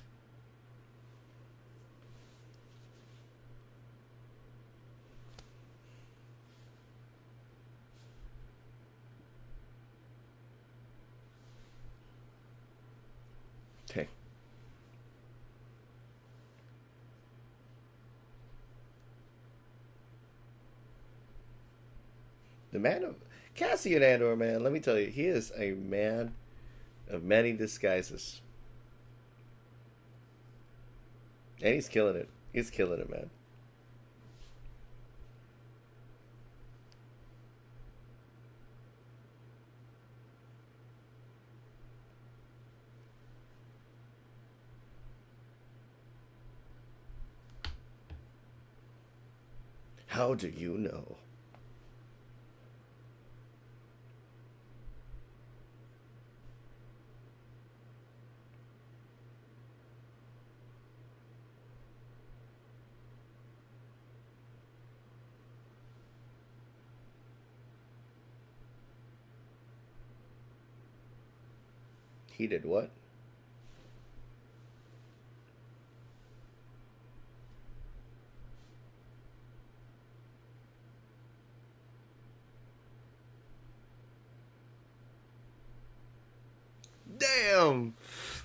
Okay. The man of Cassian Andor, man. Let me tell you, he is a man of many disguises, and he's killing it. He's killing it, man. How do you know? He did what? Damn!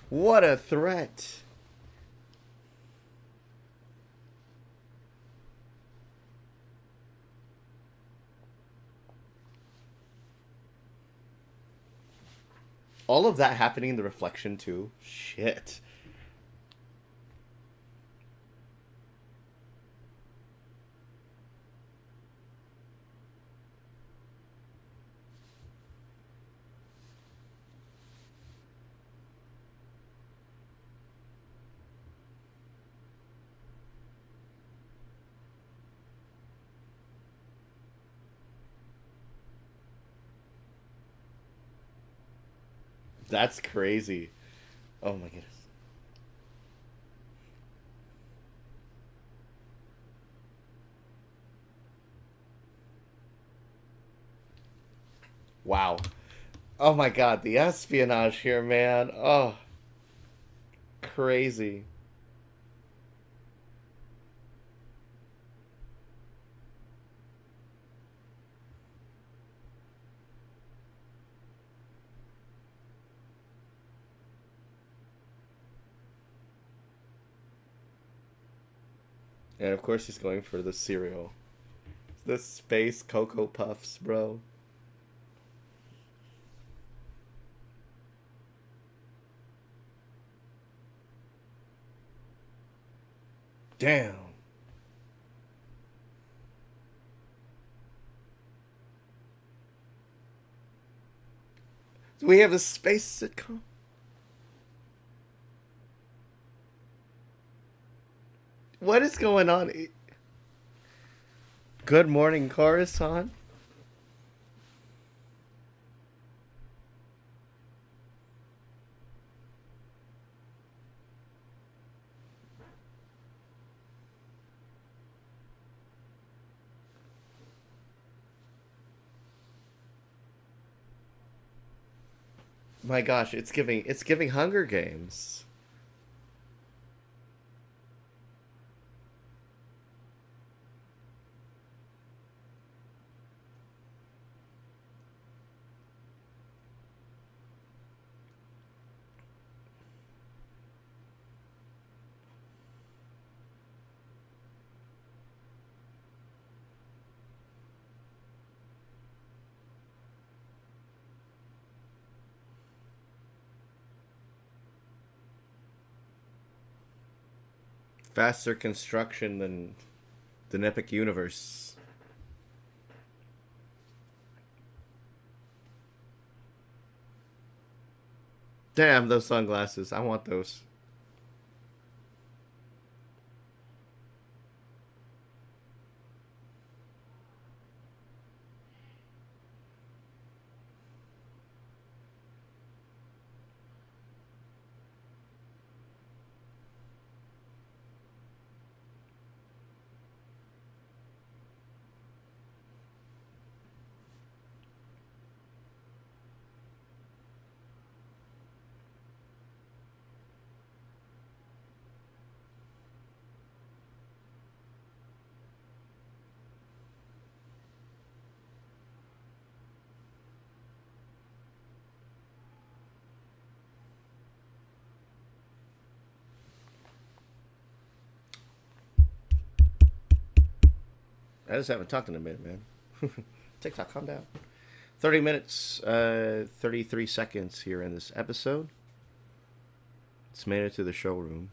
What a threat! All of that happening in the reflection too. Shit. That's crazy. Oh my goodness. Wow. Oh my god, the espionage here, man. Oh, crazy. And of course he's going for the cereal. The space Cocoa Puffs, bro. Damn. Do we have a space sitcom? What is going on? Good morning, Coruscant. My gosh, it's giving Hunger Games. Faster construction than Epic Universe. Damn, those sunglasses. I want those. I just haven't talked in a minute, man. TikTok, calm down. 30 minutes, 33 seconds here in this episode. It's made it to the showroom.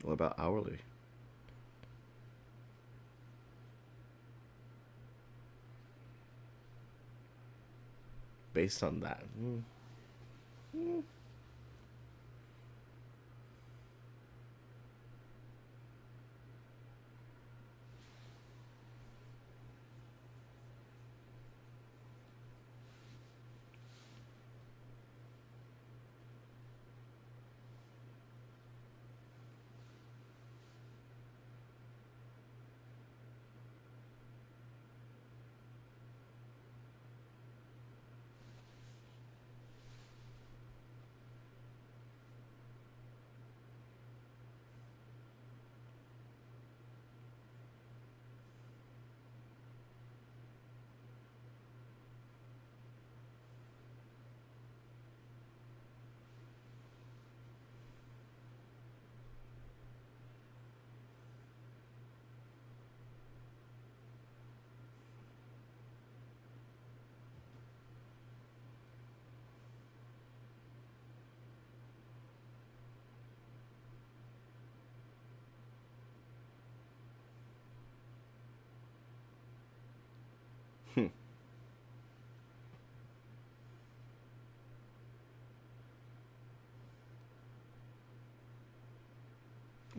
What about hourly? Based on that.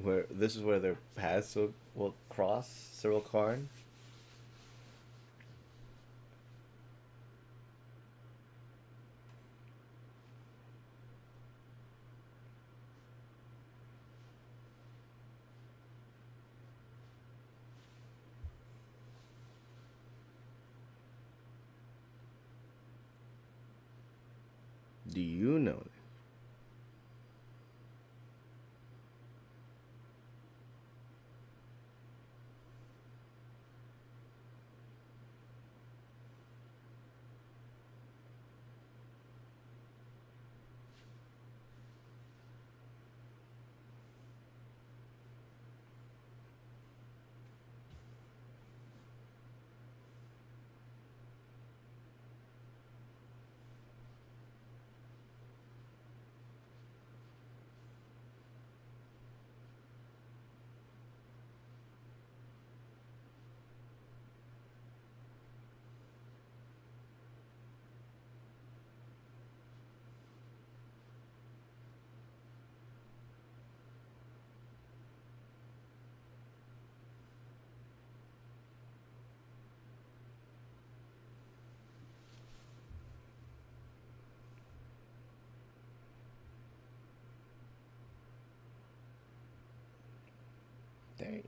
Where this is where their paths will cross, Cyril Karn. Do you know? Dang.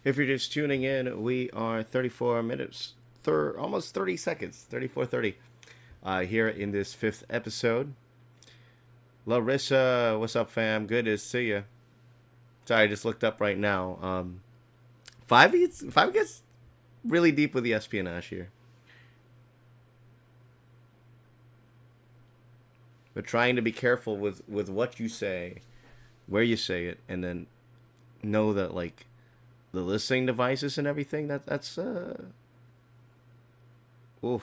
If you're just tuning in, we are 34 minutes, almost 30 seconds, 34:30, here in this fifth episode. Larissa, what's up, fam? Good to see you. Sorry, I just looked up right now. Five gets really deep with the espionage here. But trying to be careful with what you say, where you say it, and then know that like the listening devices and everything that's oof.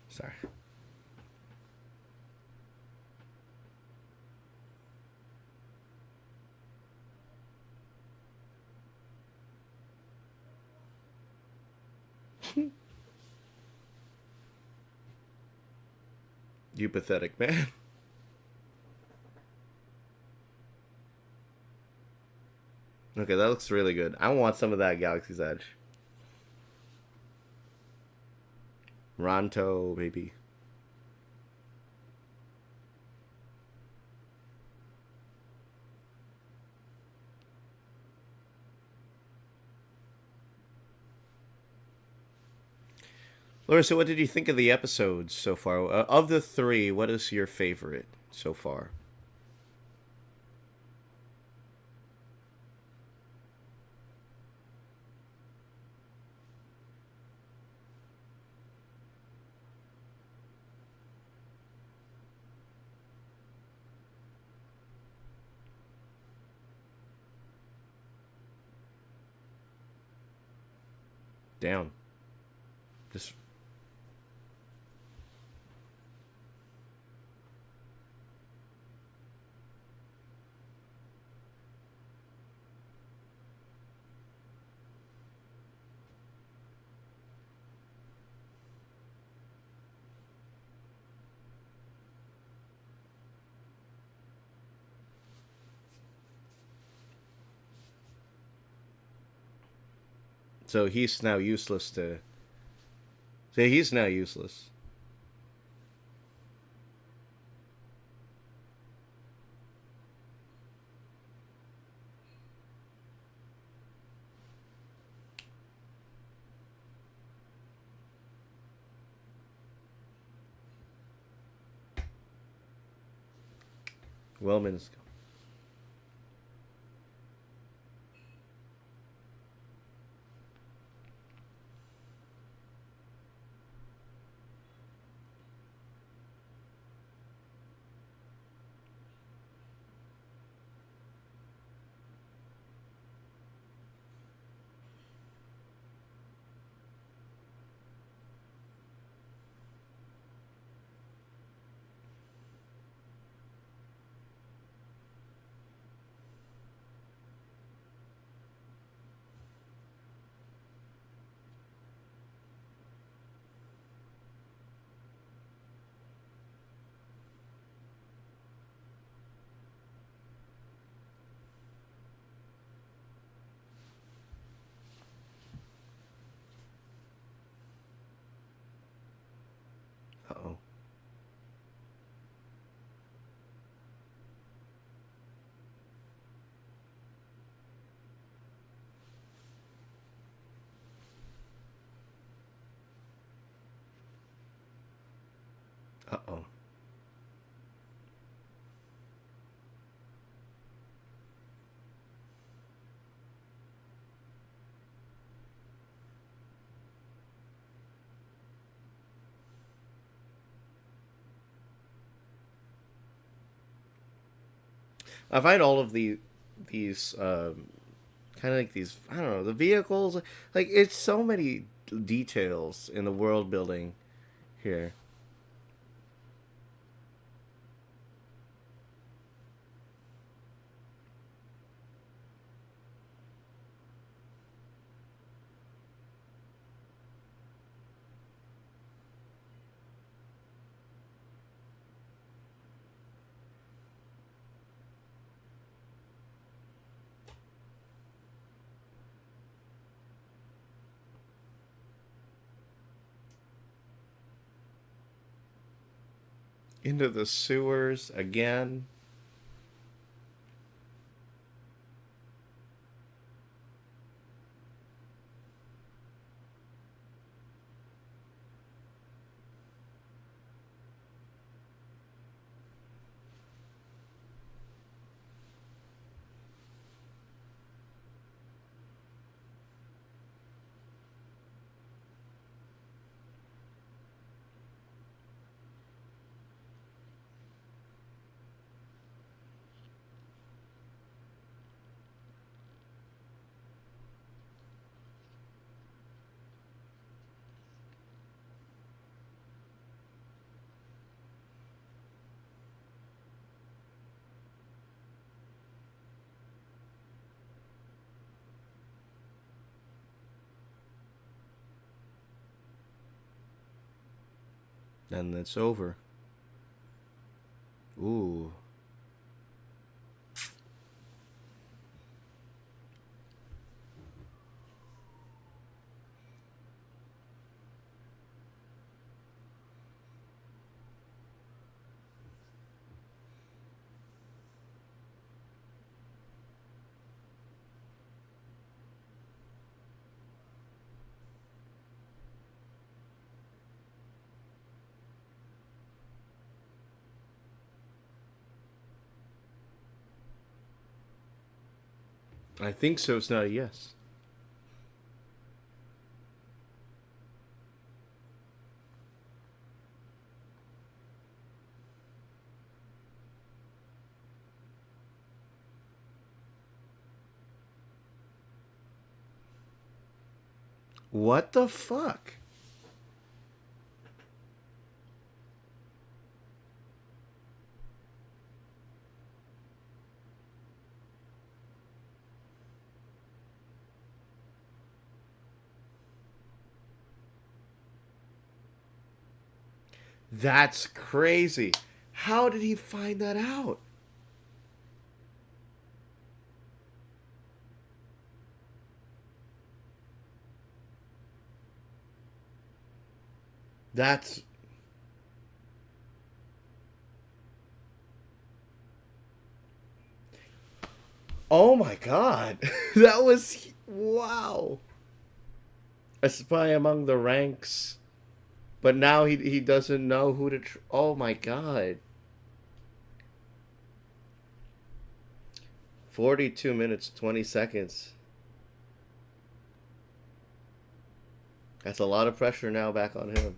Sorry. You pathetic man. Okay, that looks really good. I want some of that Galaxy's Edge. Ronto, maybe. Laura, so what did you think of the episodes so far? Of the three, what is your favorite so far? Down. Just so he's now useless to. So he's now useless. Wellman's. Uh oh. Uh oh. I find all of these kind of like these, I don't know, the vehicles, like it's so many details in the world building here. Into the sewers again. And it's over. Ooh. I think so. It's not a yes. What the fuck? That's crazy. How did he find that out? That's. Oh my god. That was. Wow. A spy among the ranks. But now he doesn't know who to. Oh my god. 42 minutes, 20 seconds. That's a lot of pressure now back on him.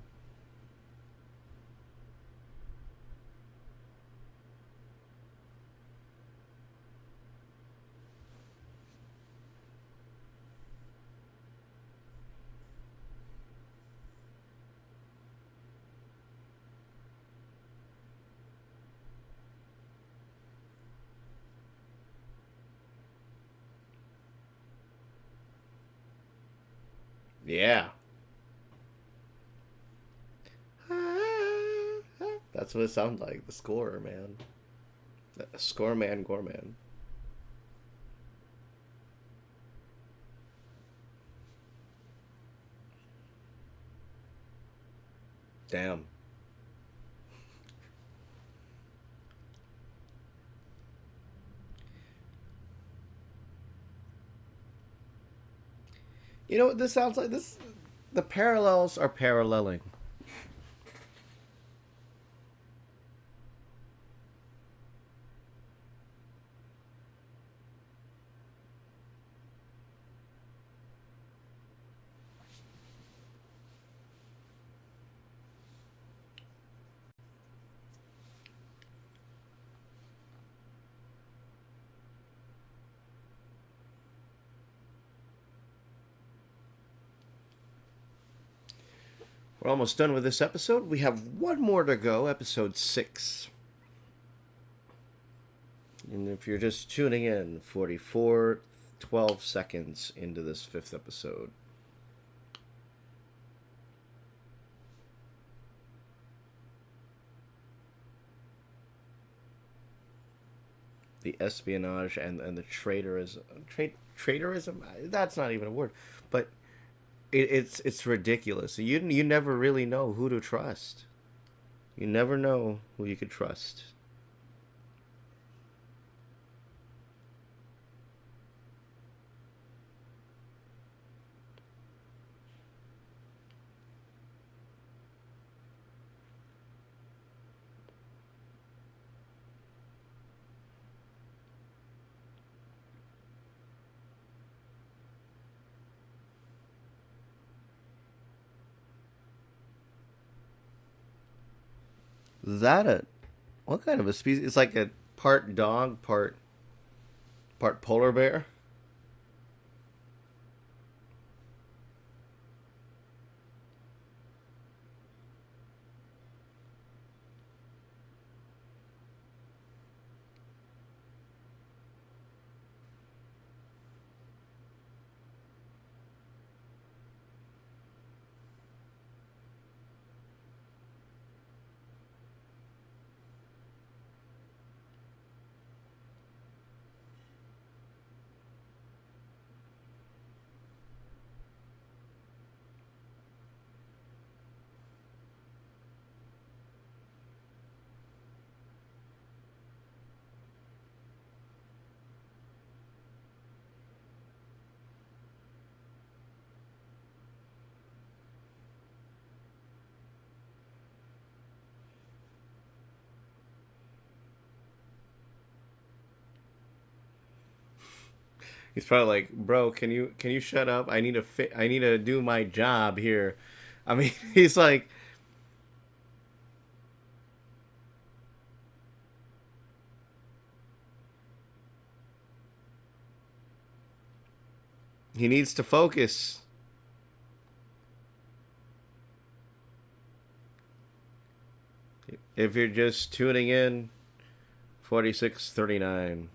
Yeah. That's what it sounds like. The scorer, man. Score man, Gorman. Damn. You know what this sounds like? This. The parallels are paralleling. We're almost done with this episode. We have one more to go, episode 6. And if you're just tuning in, 44, 12 seconds into this 5th episode. The espionage and the traitorism. Traitorism? That's not even a word. But it's ridiculous. You never really know who to trust. You never know who you could trust. Is that a what kind of a species? It's like a part dog, part polar bear. He's probably like, bro, can you shut up? I need to do my job here. I mean, he's like, he needs to focus. If you're just tuning in, 4639.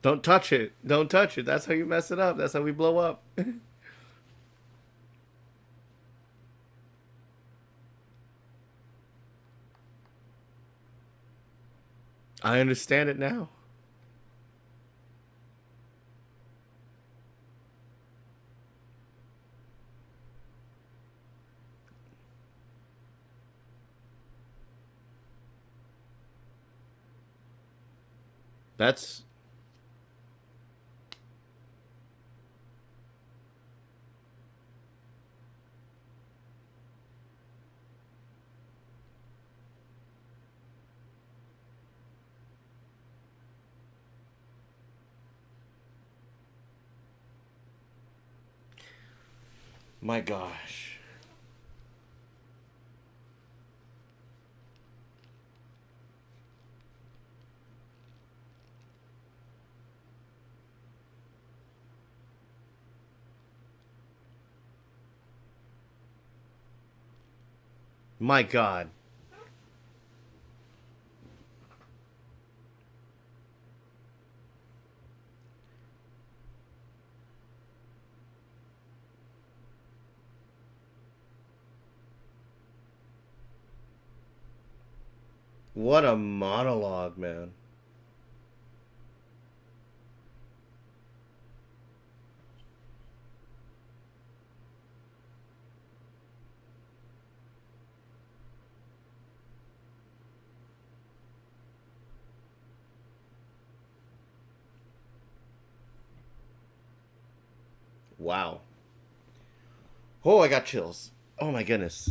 Don't touch it. Don't touch it. That's how you mess it up. That's how we blow up. I understand it now. That's my gosh. My god. What a monologue, man. Wow. Oh, I got chills. Oh my goodness.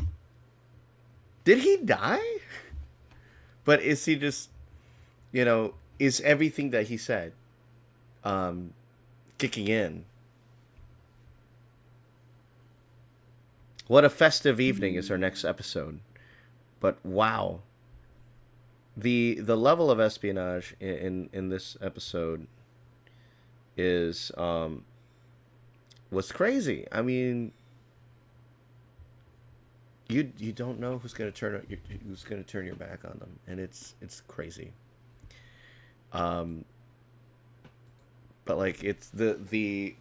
Did he die? But is he just, is everything that he said um kicking in? What a festive evening is our next episode. But wow, the level of espionage in this episode is was crazy. I mean, you don't know who's gonna turn your back on them, and it's crazy. Um, but like it's the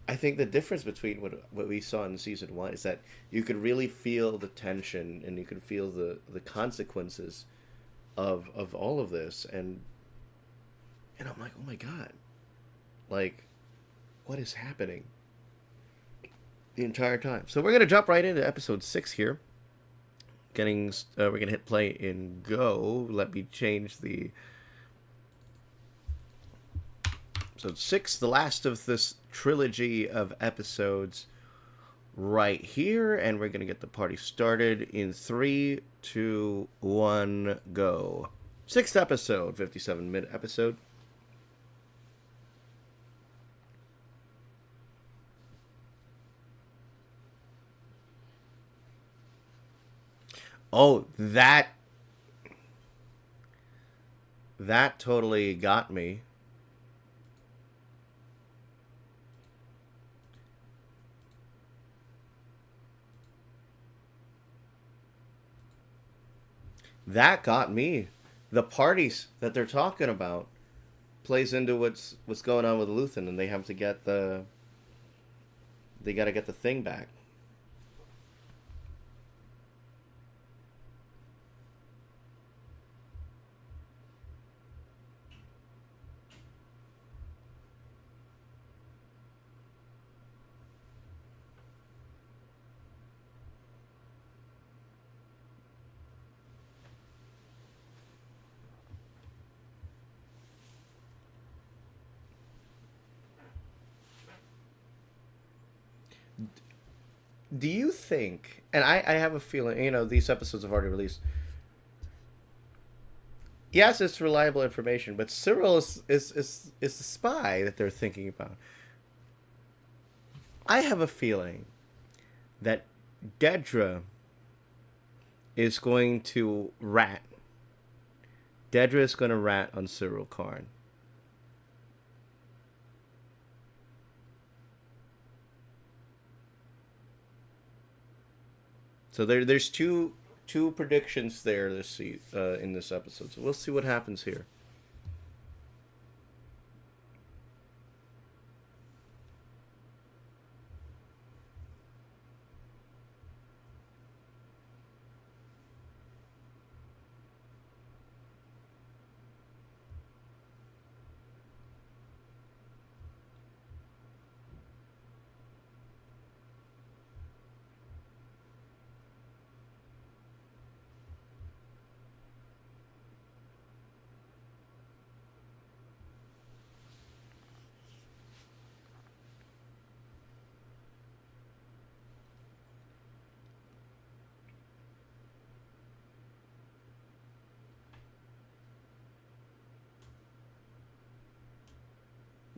I think the difference between what we saw in season one is that you could really feel the tension and you could feel the consequences of all of this, and I'm like, oh my god, like what is happening the entire time? So we're gonna jump right into episode 6 here. We're gonna hit play and go. Let me change the episode 6, the last of this trilogy of episodes, right here, and we're gonna get the party started in 3, 2, 1, go. Sixth episode, 57-minute episode. Oh, that totally got me. That got me. The parties that they're talking about plays into what's going on with Luthen, and they have to get they got to get the thing back. Do you think? And I have a feeling. These episodes have already released. Yes, it's reliable information, but Cyril is the spy that they're thinking about. I have a feeling that Dedra is going to rat. Dedra is going to rat on Cyril Karn. So there's two predictions there in this episode. So we'll see what happens here.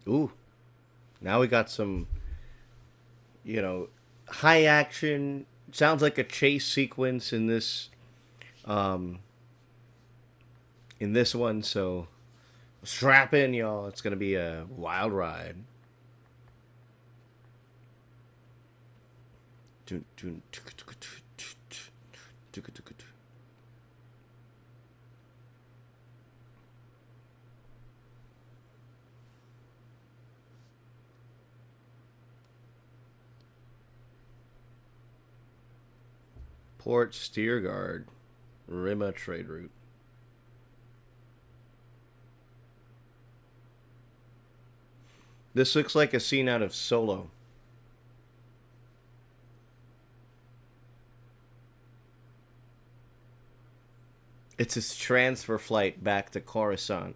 Ooh, now we got some, you know, high action. Sounds like a chase sequence um, in this one. So strap in, y'all. It's gonna be a wild ride. Port Steerguard, Rima trade route. This looks like a scene out of Solo. It's his transfer flight back to Coruscant.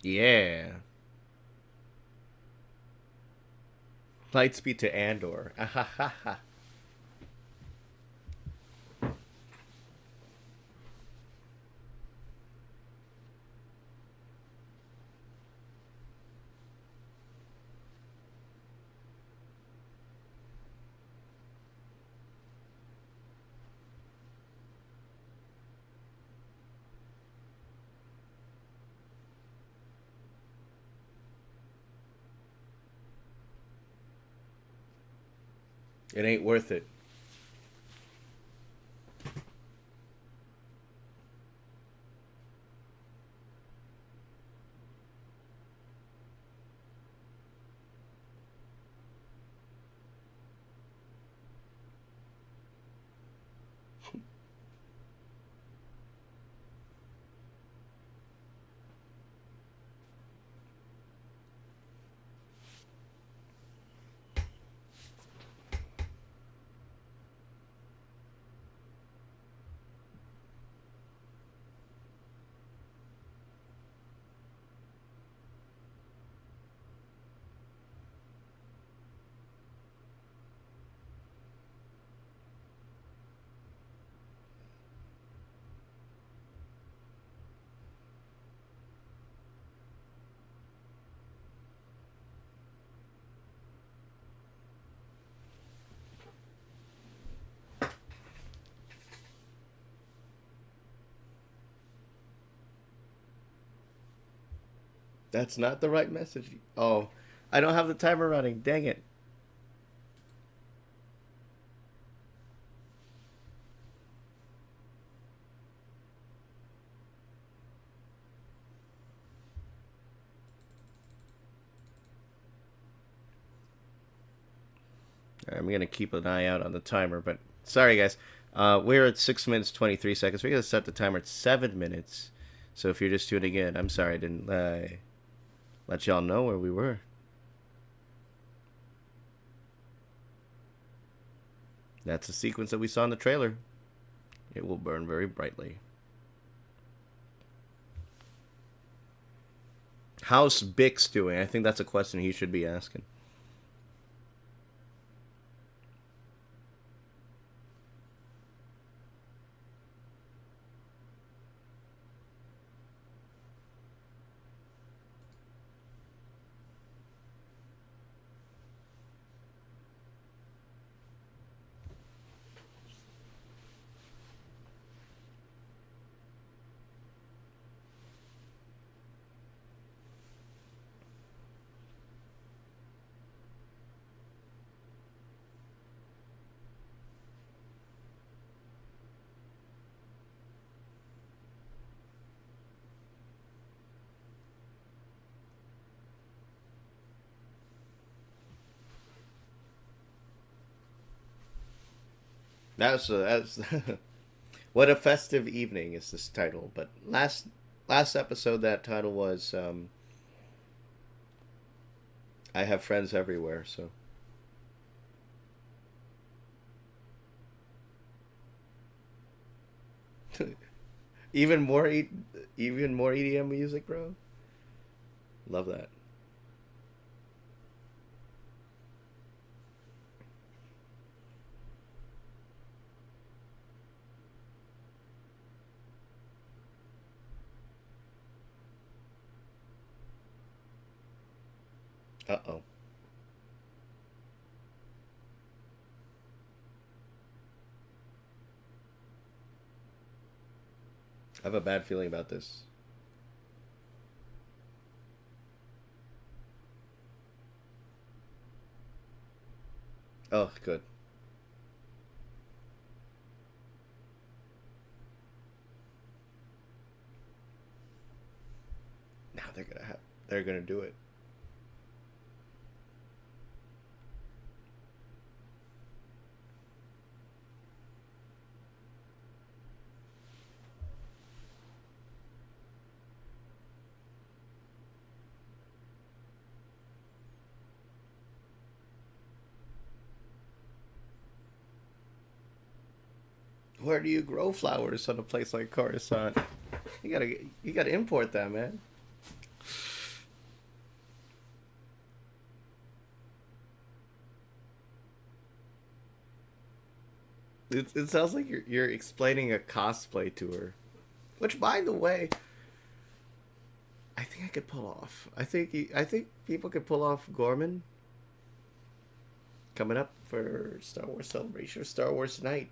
Yeah. Lightspeed to Andor. Ahahaha. It ain't worth it. That's not the right message. Oh, I don't have the timer running. Dang it. I'm gonna keep an eye out on the timer, but sorry guys, we're at 6 minutes 23 seconds. We're gonna set the timer at 7 minutes. So if you're just tuning in, I'm sorry I didn't let y'all know where we were. That's the sequence that we saw in the trailer. It will burn very brightly. How's Bix doing? I think that's a question he should be asking. That's what a festive evening is this title. But last episode that title was I have friends everywhere. So even more even more EDM music, bro. Love that. Uh oh. I have a bad feeling about this. Oh, good. Now they're gonna do it. Where do you grow flowers on a place like Coruscant? You gotta import that, man. It sounds like you're explaining a cosplay tour, which, by the way, I think I could pull off. I think people could pull off Gorman coming up for Star Wars Celebration or Star Wars Night.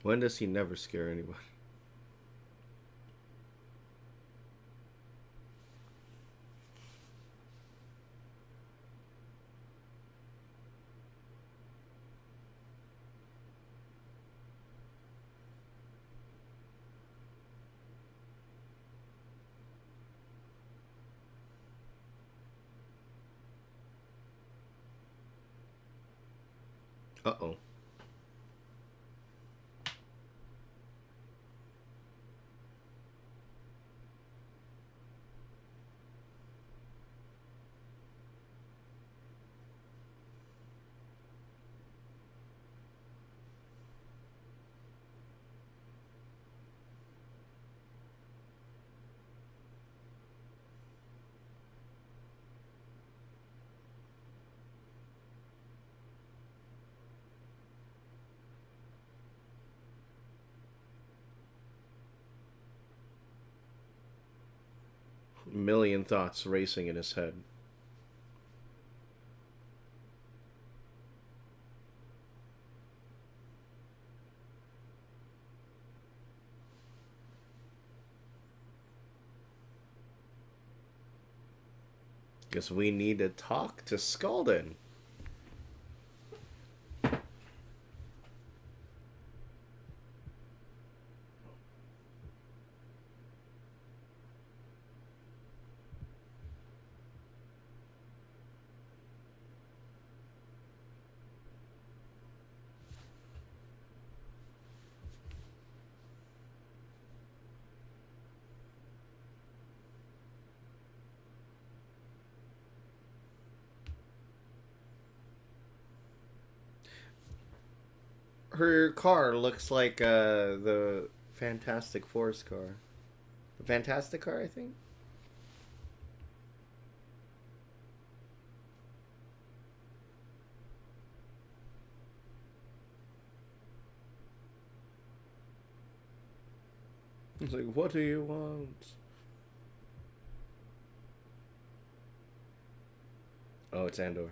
When does he never scare anyone? Uh oh. A million thoughts racing in his head. Guess we need to talk to Skalden. Her car looks like the Fantastic Force car. The Fantastic car, I think. It's like, what do you want? Oh, it's Andor.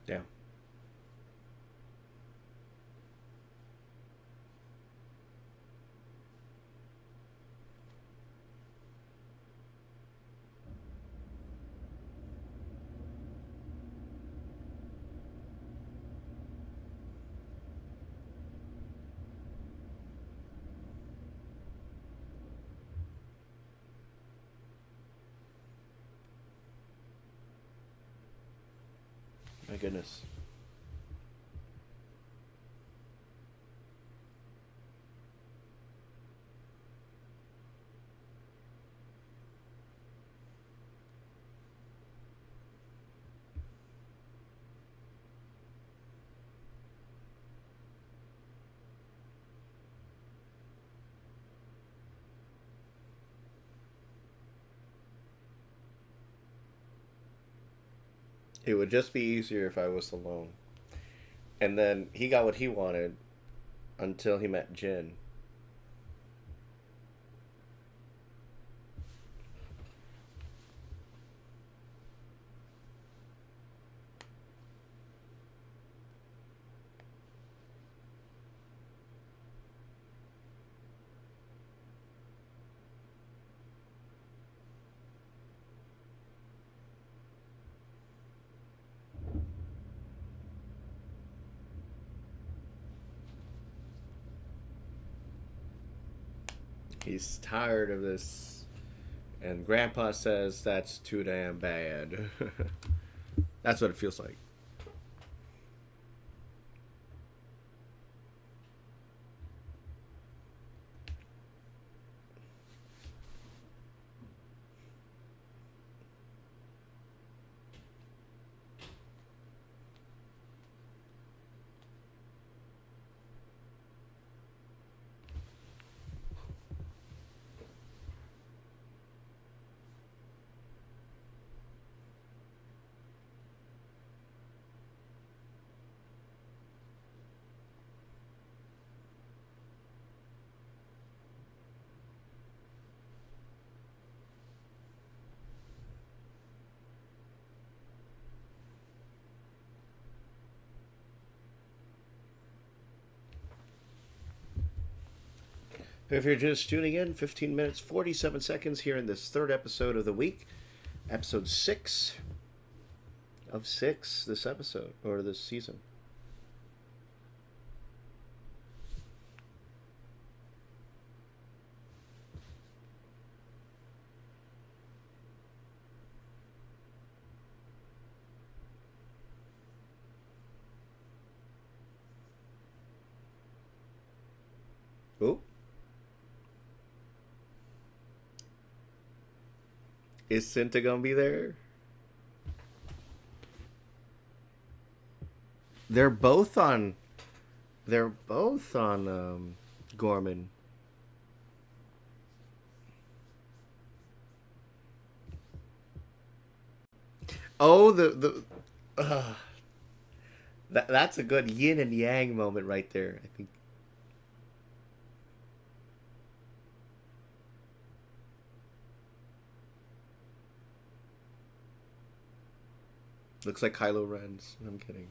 Yeah. My goodness. It would just be easier if I was alone. And then he got what he wanted until he met Jin. He's tired of this. And Grandpa says that's too damn bad. That's what it feels like. If you're just tuning in, 15 minutes, 47 seconds here in this third episode of the week. Episode 6 of 6 this episode, or this season. Oh, is Cinta gonna be there? They're both on. They're both on Gorman. Oh, the that's a good yin and yang moment right there. I think looks like Kylo Ren's. I'm kidding.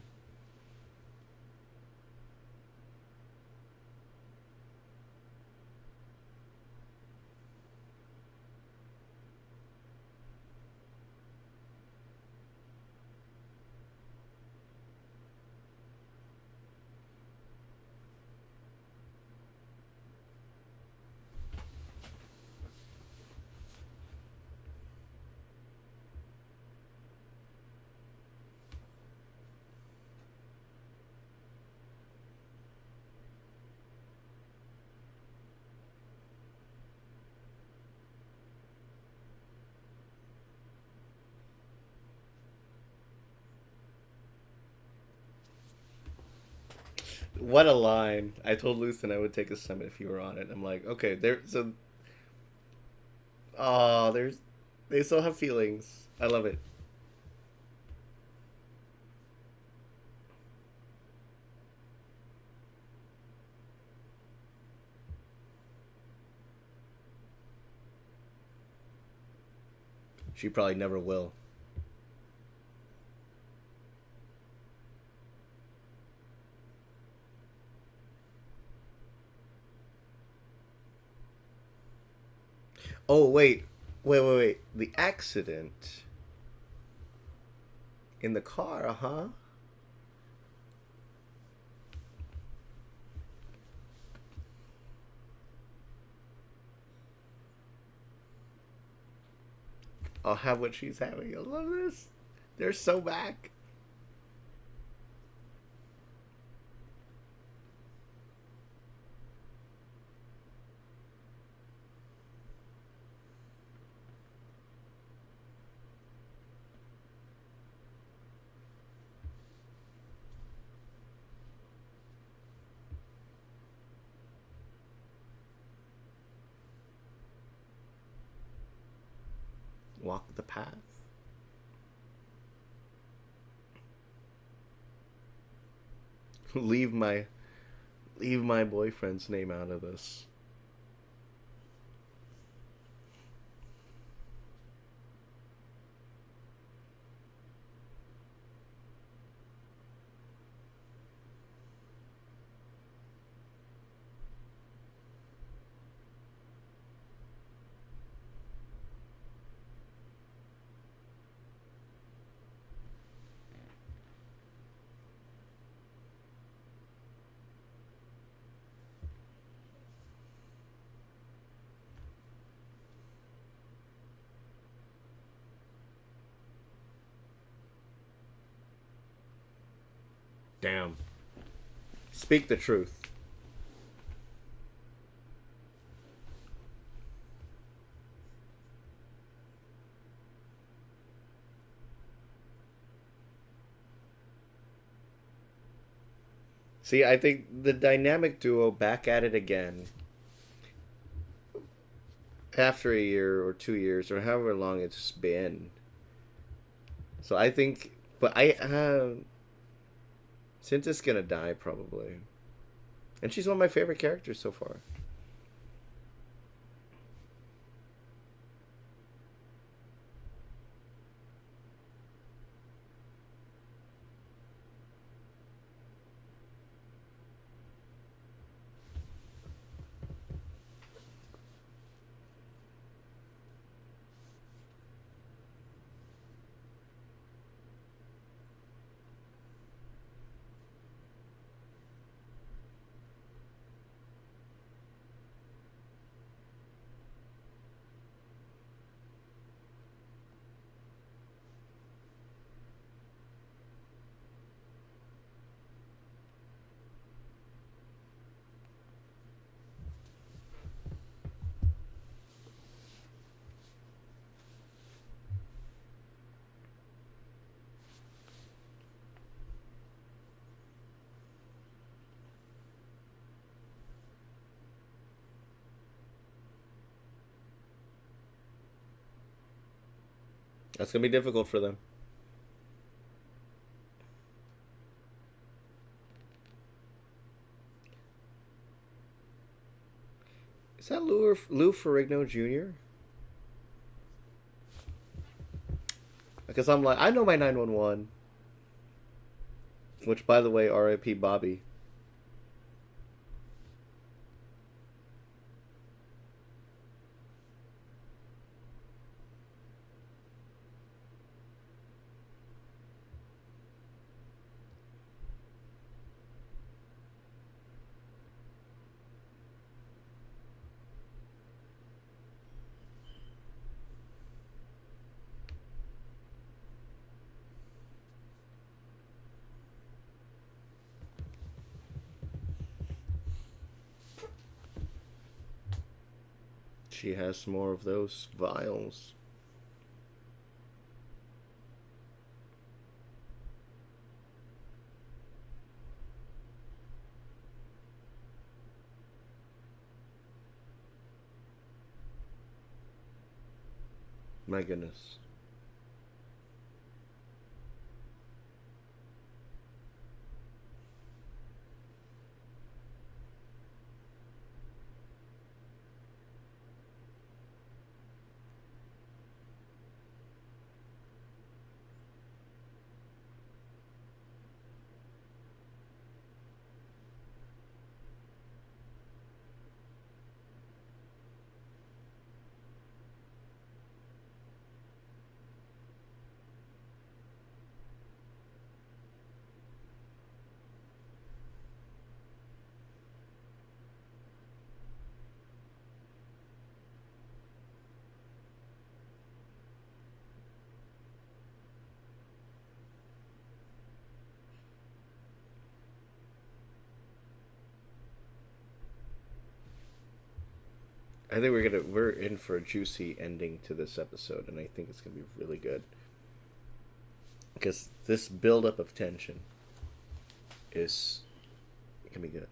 What a line! I told Luthen I would take a summit if you were on it. I'm like, okay, there. So, oh, there's, they still have feelings. I love it. She probably never will. Oh wait. The accident in the car, huh? I'll have what she's having. I love this. They're so back. Walk the path. leave my leave my boyfriend's name out of this. Damn. Speak the truth. See, I think the dynamic duo back at it again after a year or 2 years or however long it's been. So I think, but I Cinta's gonna die probably, and she's one of my favorite characters so far. That's gonna be difficult for them. Is that Lou Ferrigno Jr.? Because I'm like, I know my 911. Which, by the way, R.I.P. Bobby. She has more of those vials. My goodness. I think we're in for a juicy ending to this episode, and I think it's gonna be really good because this buildup of tension is gonna be good.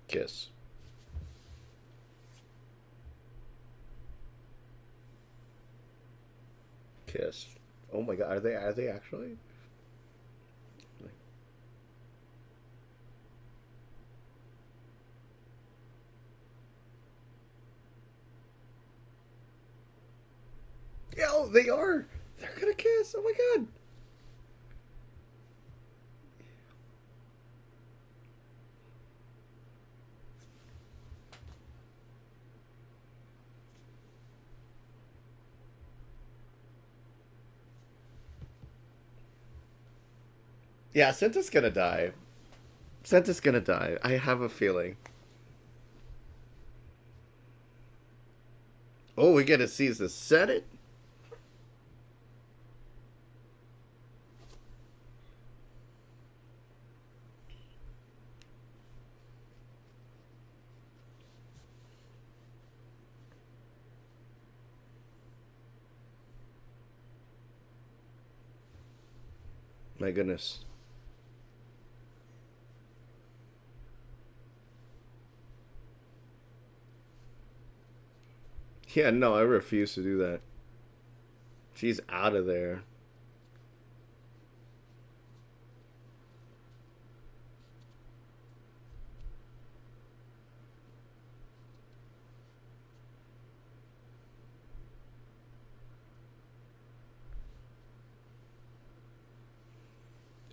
Kiss. Kiss. Oh my god, are they actually? Yeah, oh, they are. They're gonna kiss. Oh my god. Yeah, Senta's gonna die. Senta's gonna die. I have a feeling. Oh, we get to see the Senate. My goodness. Yeah, no, I refuse to do that. She's out of there.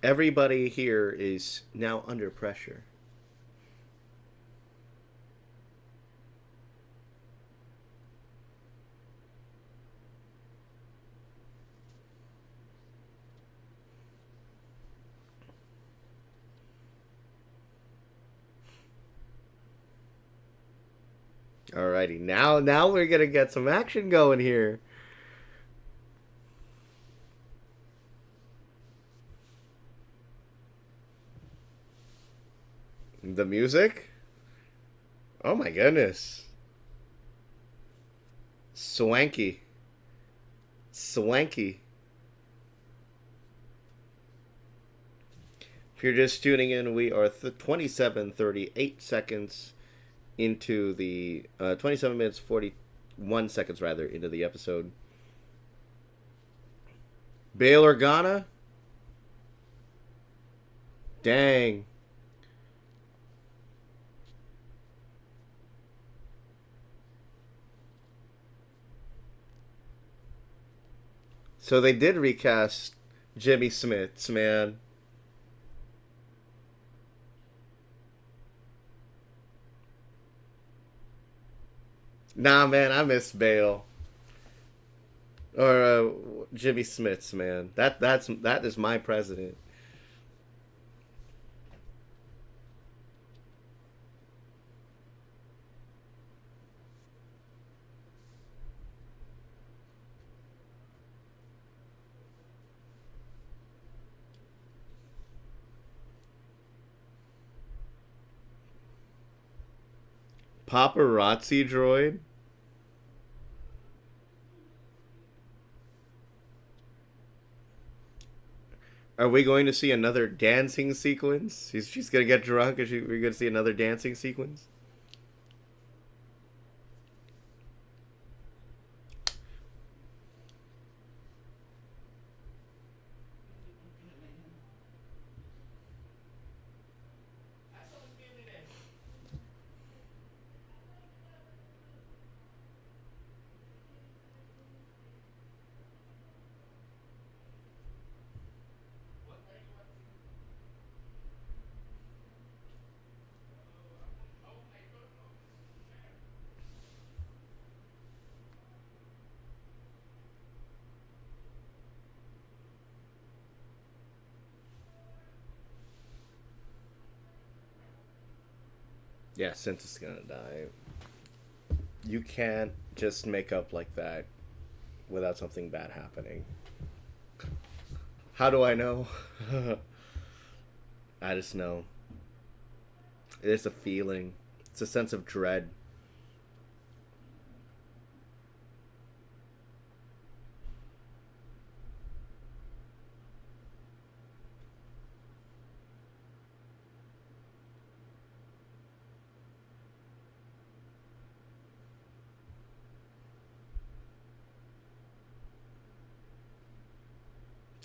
Everybody here is now under pressure. Alrighty, now we're gonna get some action going here. The music? Oh my goodness. Swanky. Swanky. If you're just tuning in, we are 27:38 seconds into the 27 minutes 41 seconds rather into the episode. Bail Organa? Dang. So they did recast Jimmy Smits, man. Nah, man, I miss Bale or Jimmy Smits, man. That is my president. Paparazzi droid. Are we going to see another dancing sequence? She's gonna get drunk, and we're gonna see another dancing sequence. Yeah, since it's gonna die. You can't just make up like that without something bad happening. How do I know? I just know. It's a feeling. It's a sense of dread.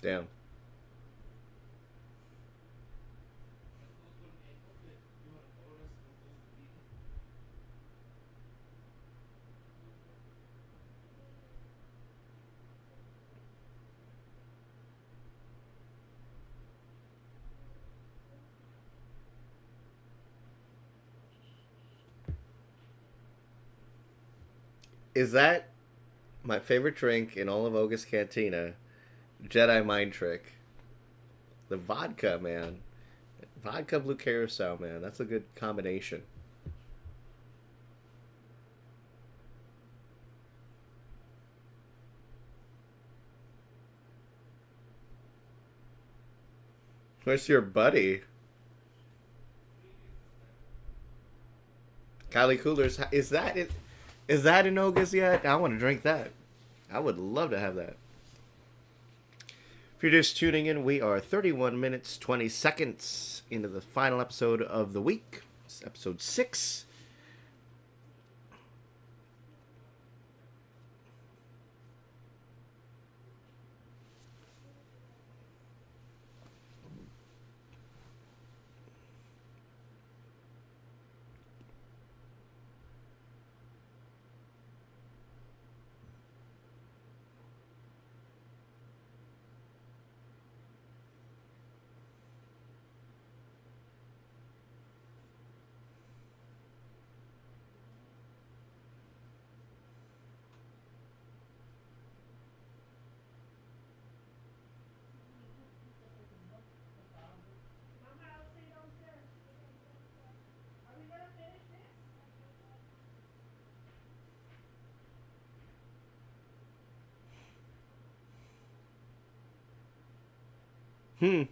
Damn. Is that my favorite drink in all of Oga's Cantina? Jedi Mind Trick. The vodka, man. Vodka Blue Carousel, man. That's a good combination. Where's your buddy? Kylie Coolers. Is that it? Is that in Oga's yet? I want to drink that. I would love to have that. If you're just tuning in, we are 31 minutes, 20 seconds into the final episode of the week. It's episode 6. Hmm.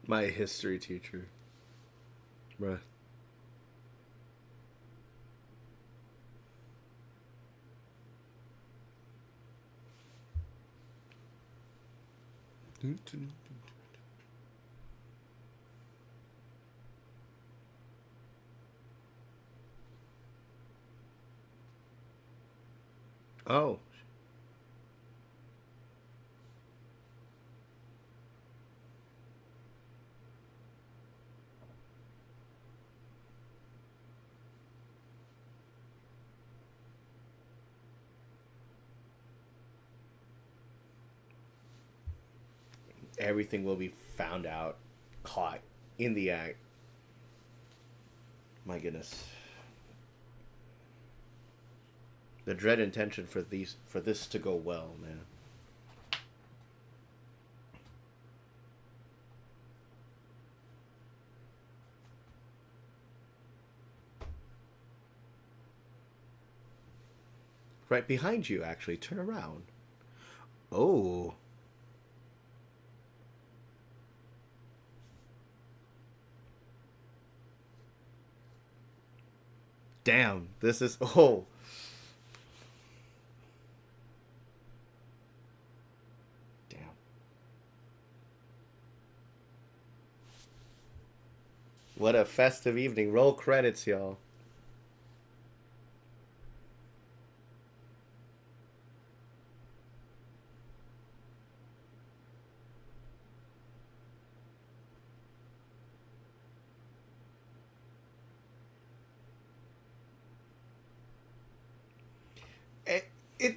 My history teacher. Bruh. Oh. Everything will be found out, caught in the act. My goodness. The dread intention for this to go well, man. Right behind you, actually. Turn around. Oh. Damn. This is. Oh. Damn. What a festive evening. Roll credits, y'all.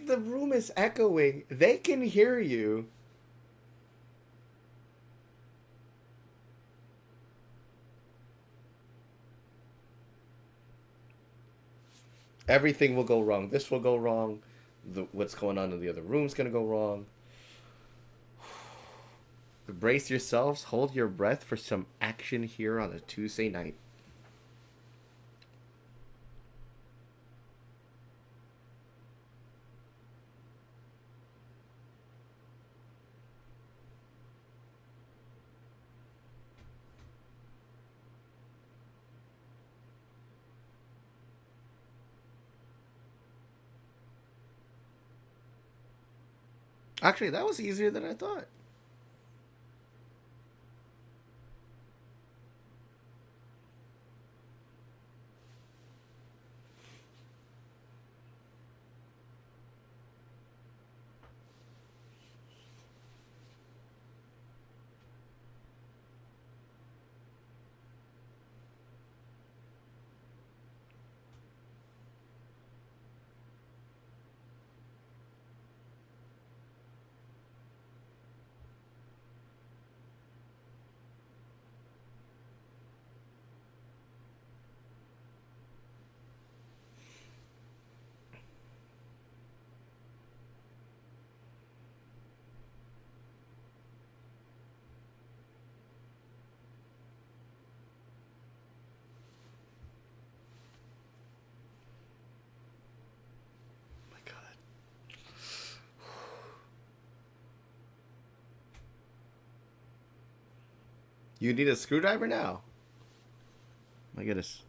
The room is echoing. They can hear you. Everything will go wrong. This will go wrong. What's going on in the other room's gonna go wrong. Brace yourselves. Hold your breath for some action here on a Tuesday night. Actually, that was easier than I thought. Oh my God. You need a screwdriver now. My goodness.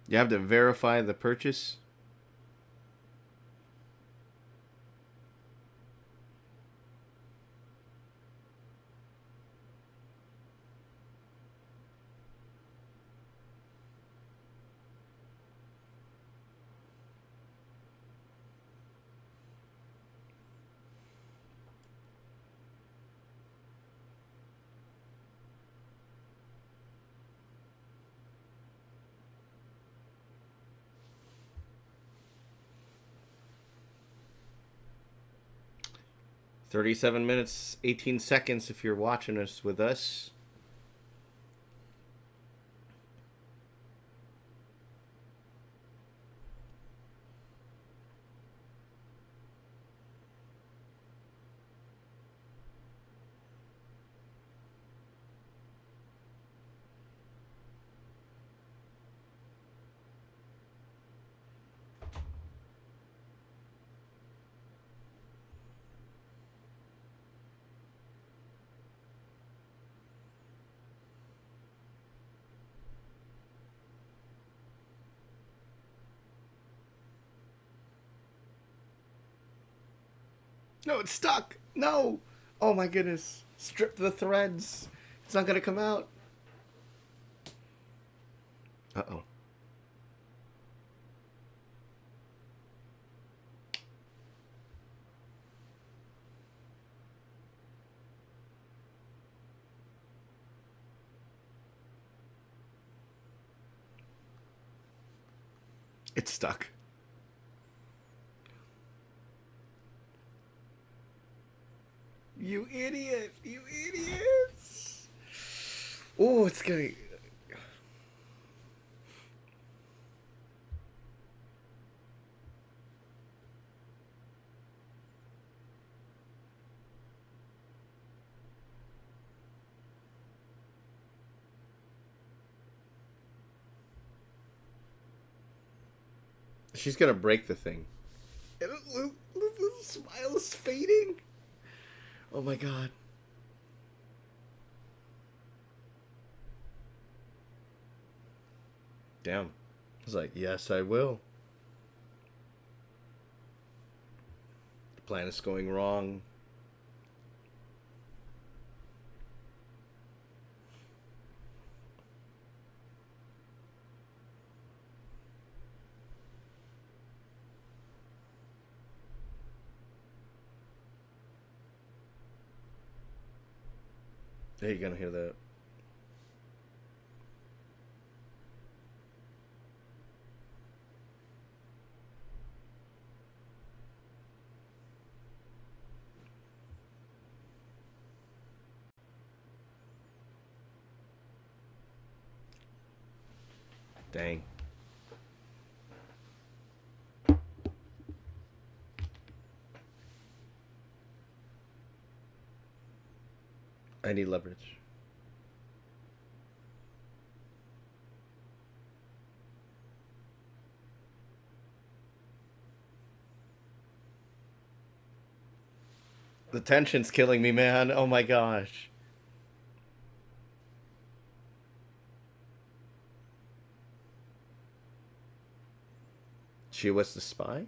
You have to verify the purchase. 37 minutes, 18 seconds if you're watching us with us. No, it's stuck. No. Oh my goodness. Strip the threads. It's not gonna come out. Uh-oh. It's stuck. You idiot. You idiots. Oh, it's gonna... She's gonna break the thing. The smile is fading. Oh my god. Damn. I was like, yes, I will. The plan is going wrong. Hey, you're gonna hear that. Dang. I need leverage. The tension's killing me, man. Oh my gosh. She was the spy?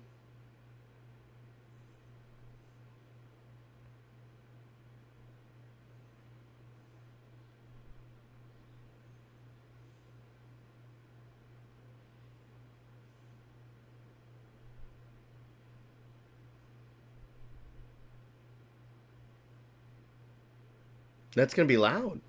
That's gonna be loud.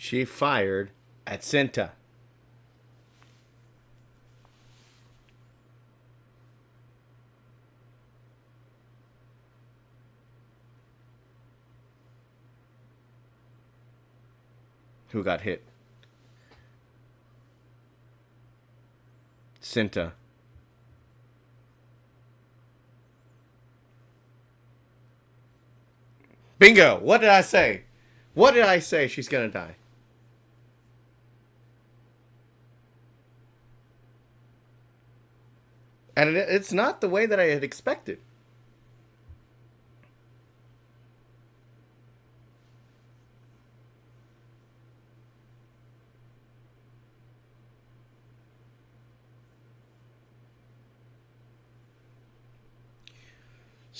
She fired at Cinta. Who got hit? Cinta. Bingo! What did I say? What did I say? She's gonna die. And it's not the way that I had expected.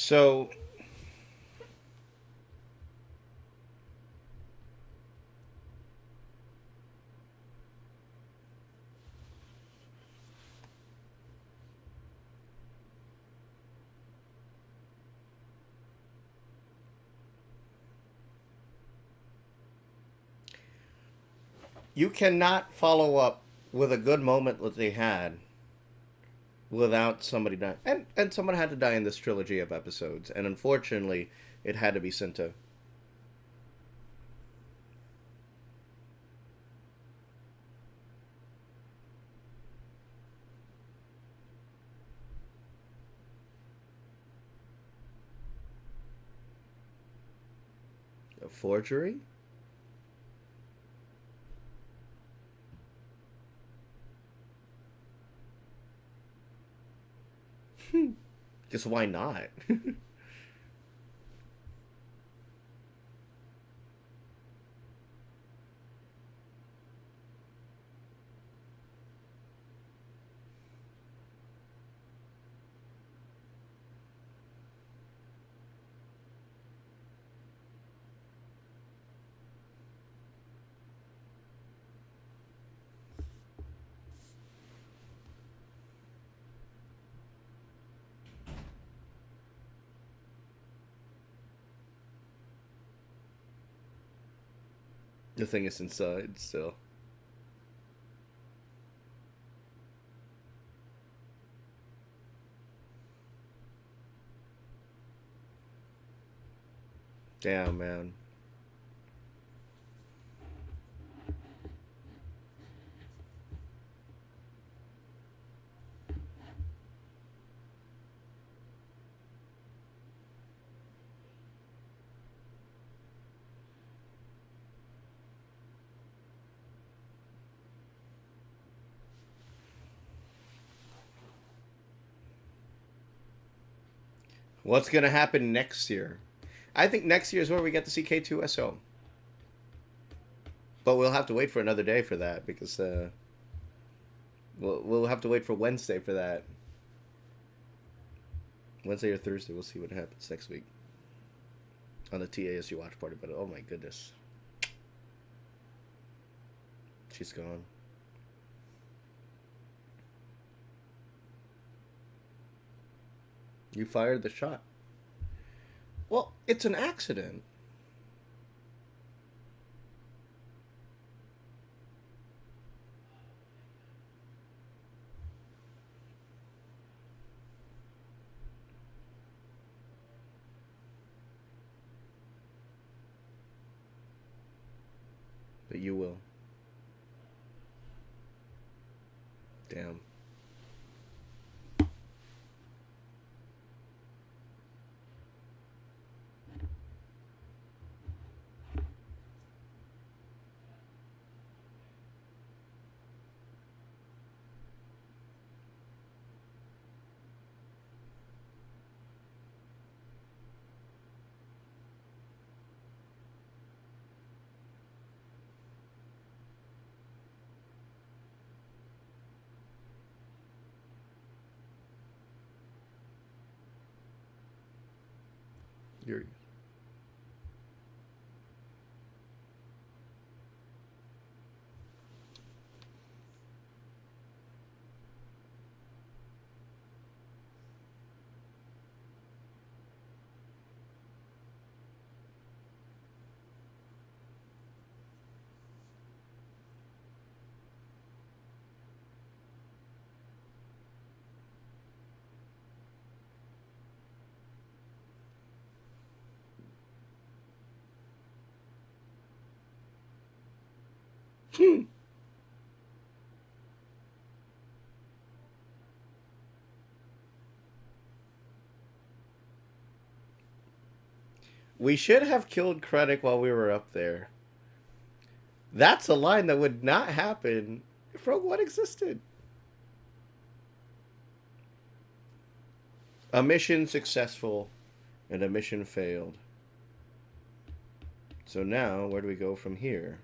So you cannot follow up with a good moment that they had without somebody dying. And someone had to die in this trilogy of episodes, and unfortunately, it had to be Cinta. A forgery? Just why not? The thing is inside still. Damn, man. What's gonna happen next year? I think next year is where we get to see K2SO. But we'll have to wait for another day for that because we'll have to wait for Wednesday for that. Wednesday or Thursday, we'll see what happens next week on the TASG watch party. But oh my goodness, she's gone. You fired the shot. Well, it's an accident. But you will. Damn. You're. We should have killed Krennic while we were up there. That's a line that would not happen if Rogue One existed. A mission successful and a mission failed. So now, where do we go from here?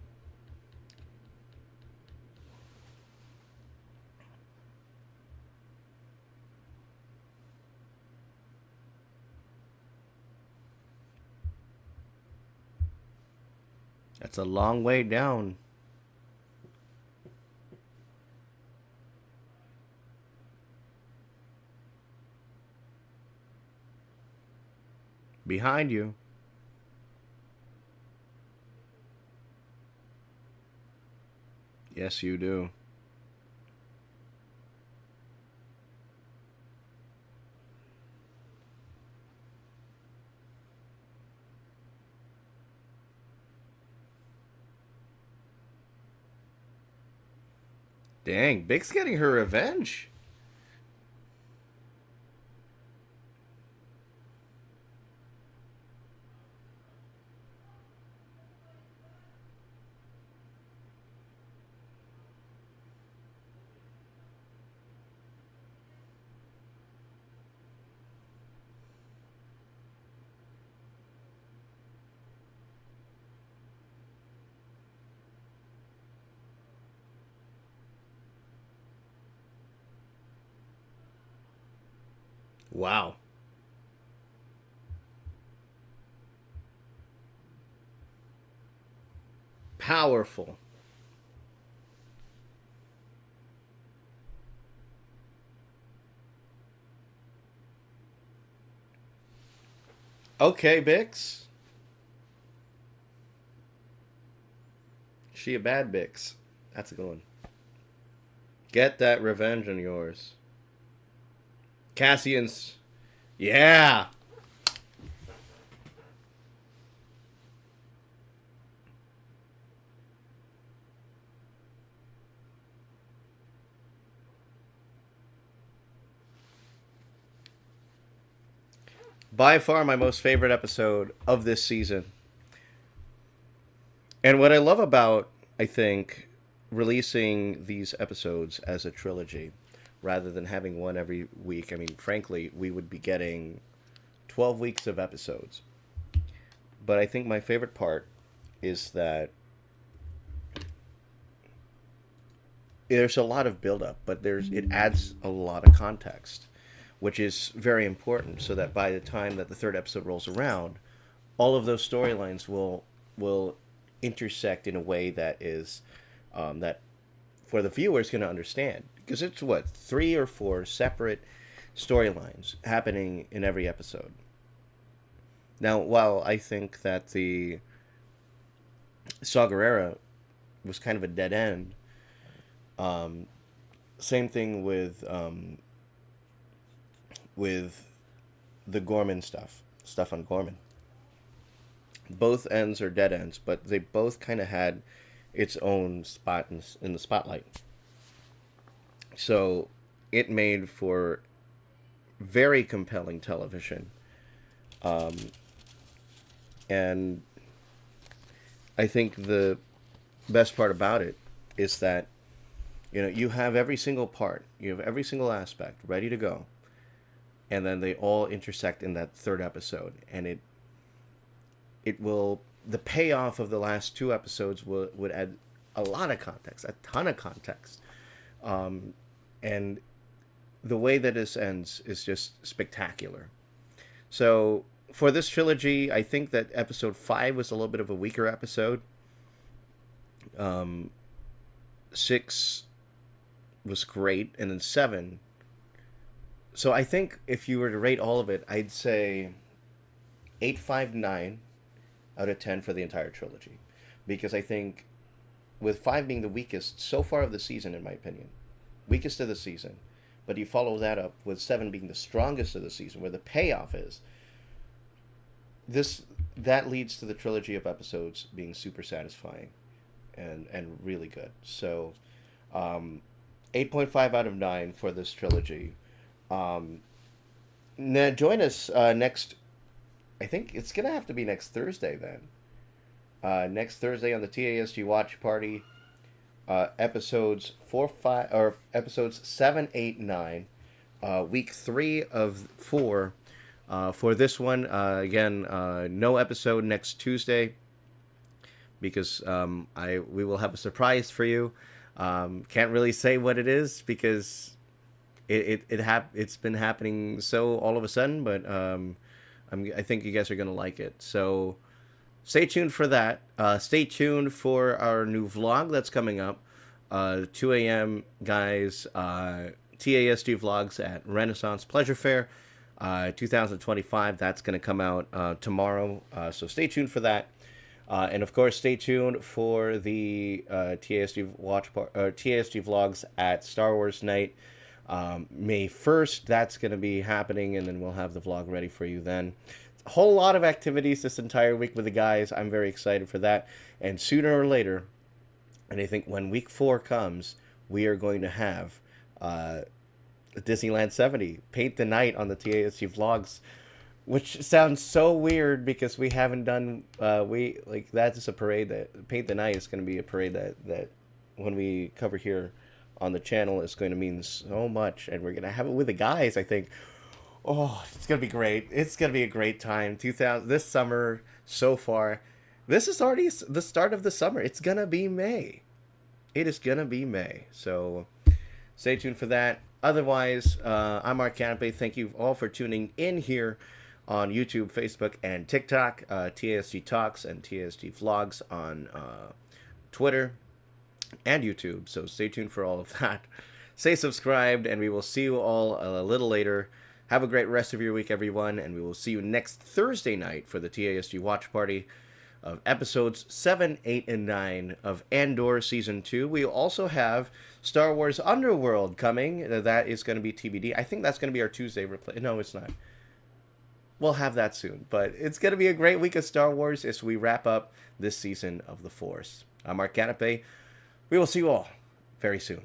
That's a long way down. Behind you. Yes, you do. Dang, Big's getting her revenge. Wow. Powerful. Okay, Bix. She a bad Bix. That's a good one. Get that revenge on yours. Cassian's. Yeah. By far my most favorite episode of this season. And what I love about, I think, releasing these episodes as a trilogy rather than having one every week, I mean, frankly, we would be getting 12 weeks of episodes. But I think my favorite part is that there's a lot of buildup, but it adds a lot of context, which is very important so that by the time that the third episode rolls around, all of those storylines will intersect in a way that is that for the viewer is going to understand because it's what 3 or 4 separate storylines happening in every episode. Now, while I think that the Saw Gerrera was kind of a dead end, um, same thing with the Gorman stuff on Gorman. Both ends are dead ends, but they both kind of had its own spot in the spotlight. So it made for very compelling television. Um, and I think the best part about it is that you have every single part, you have every single aspect ready to go, and then they all intersect in that third episode, and it will the payoff of the last 2 episodes would add a lot of context, a ton of context, and the way that this ends is just spectacular. So for this trilogy, I think that episode 5 was a little bit of a weaker episode. 6 was great, and then 7. So I think if you were to rate all of it, I'd say 8.59 out of 10 for the entire trilogy, because I think with 5 being the weakest so far of the season, in my opinion, weakest of the season, but you follow that up with 7 being the strongest of the season, where the payoff is this that leads to the trilogy of episodes being super satisfying and really good. So 8.5 out of 9 for this trilogy. Now join us next. I think it's gonna have to be next Thursday then. Next Thursday on the TASG Watch Party, episodes 4, 5, or episodes 7, 8, 9, week 3 of 4. For this one, again, no episode next Tuesday because we will have a surprise for you. Can't really say what it is because it's been happening so all of a sudden, but I think you guys are gonna like it. So stay tuned for that. Stay tuned for our new vlog that's coming up. 2 a.m. guys. TASG vlogs at Renaissance Pleasure Fair 2025. That's going to come out tomorrow. So stay tuned for that. And of course, stay tuned for the TASG vlogs at Star Wars Night May 1st. That's going to be happening, and then we'll have the vlog ready for you then. A whole lot of activities this entire week with the guys. I'm very excited for that. And sooner or later, and I think when week 4 comes, we are going to have Disneyland 70 Paint the Night on the TASG vlogs, which sounds so weird because we haven't done that's a parade that Paint the Night is going to be a parade that when we cover here on the channel is going to mean so much, and we're going to have it with the guys. I think it's going to be great. It's going to be a great time. This summer so far. This is already the start of the summer. It's going to be May. It is going to be May. So stay tuned for that. Otherwise, I'm Mark Canapé. Thank you all for tuning in here on YouTube, Facebook, and TikTok. TASG Talks and TASG Vlogs on Twitter and YouTube. So stay tuned for all of that. Stay subscribed, and we will see you all a little later. Have a great rest of your week, everyone, and we will see you next Thursday night for the TASG Watch Party of episodes 7, 8, and 9 of Andor Season 2. We also have Star Wars Underworld coming. That is going to be TBD. I think that's going to be our Tuesday replay. No, it's not. We'll have that soon. But it's going to be a great week of Star Wars as we wrap up this season of The Force. I'm Mark Canapé. We will see you all very soon.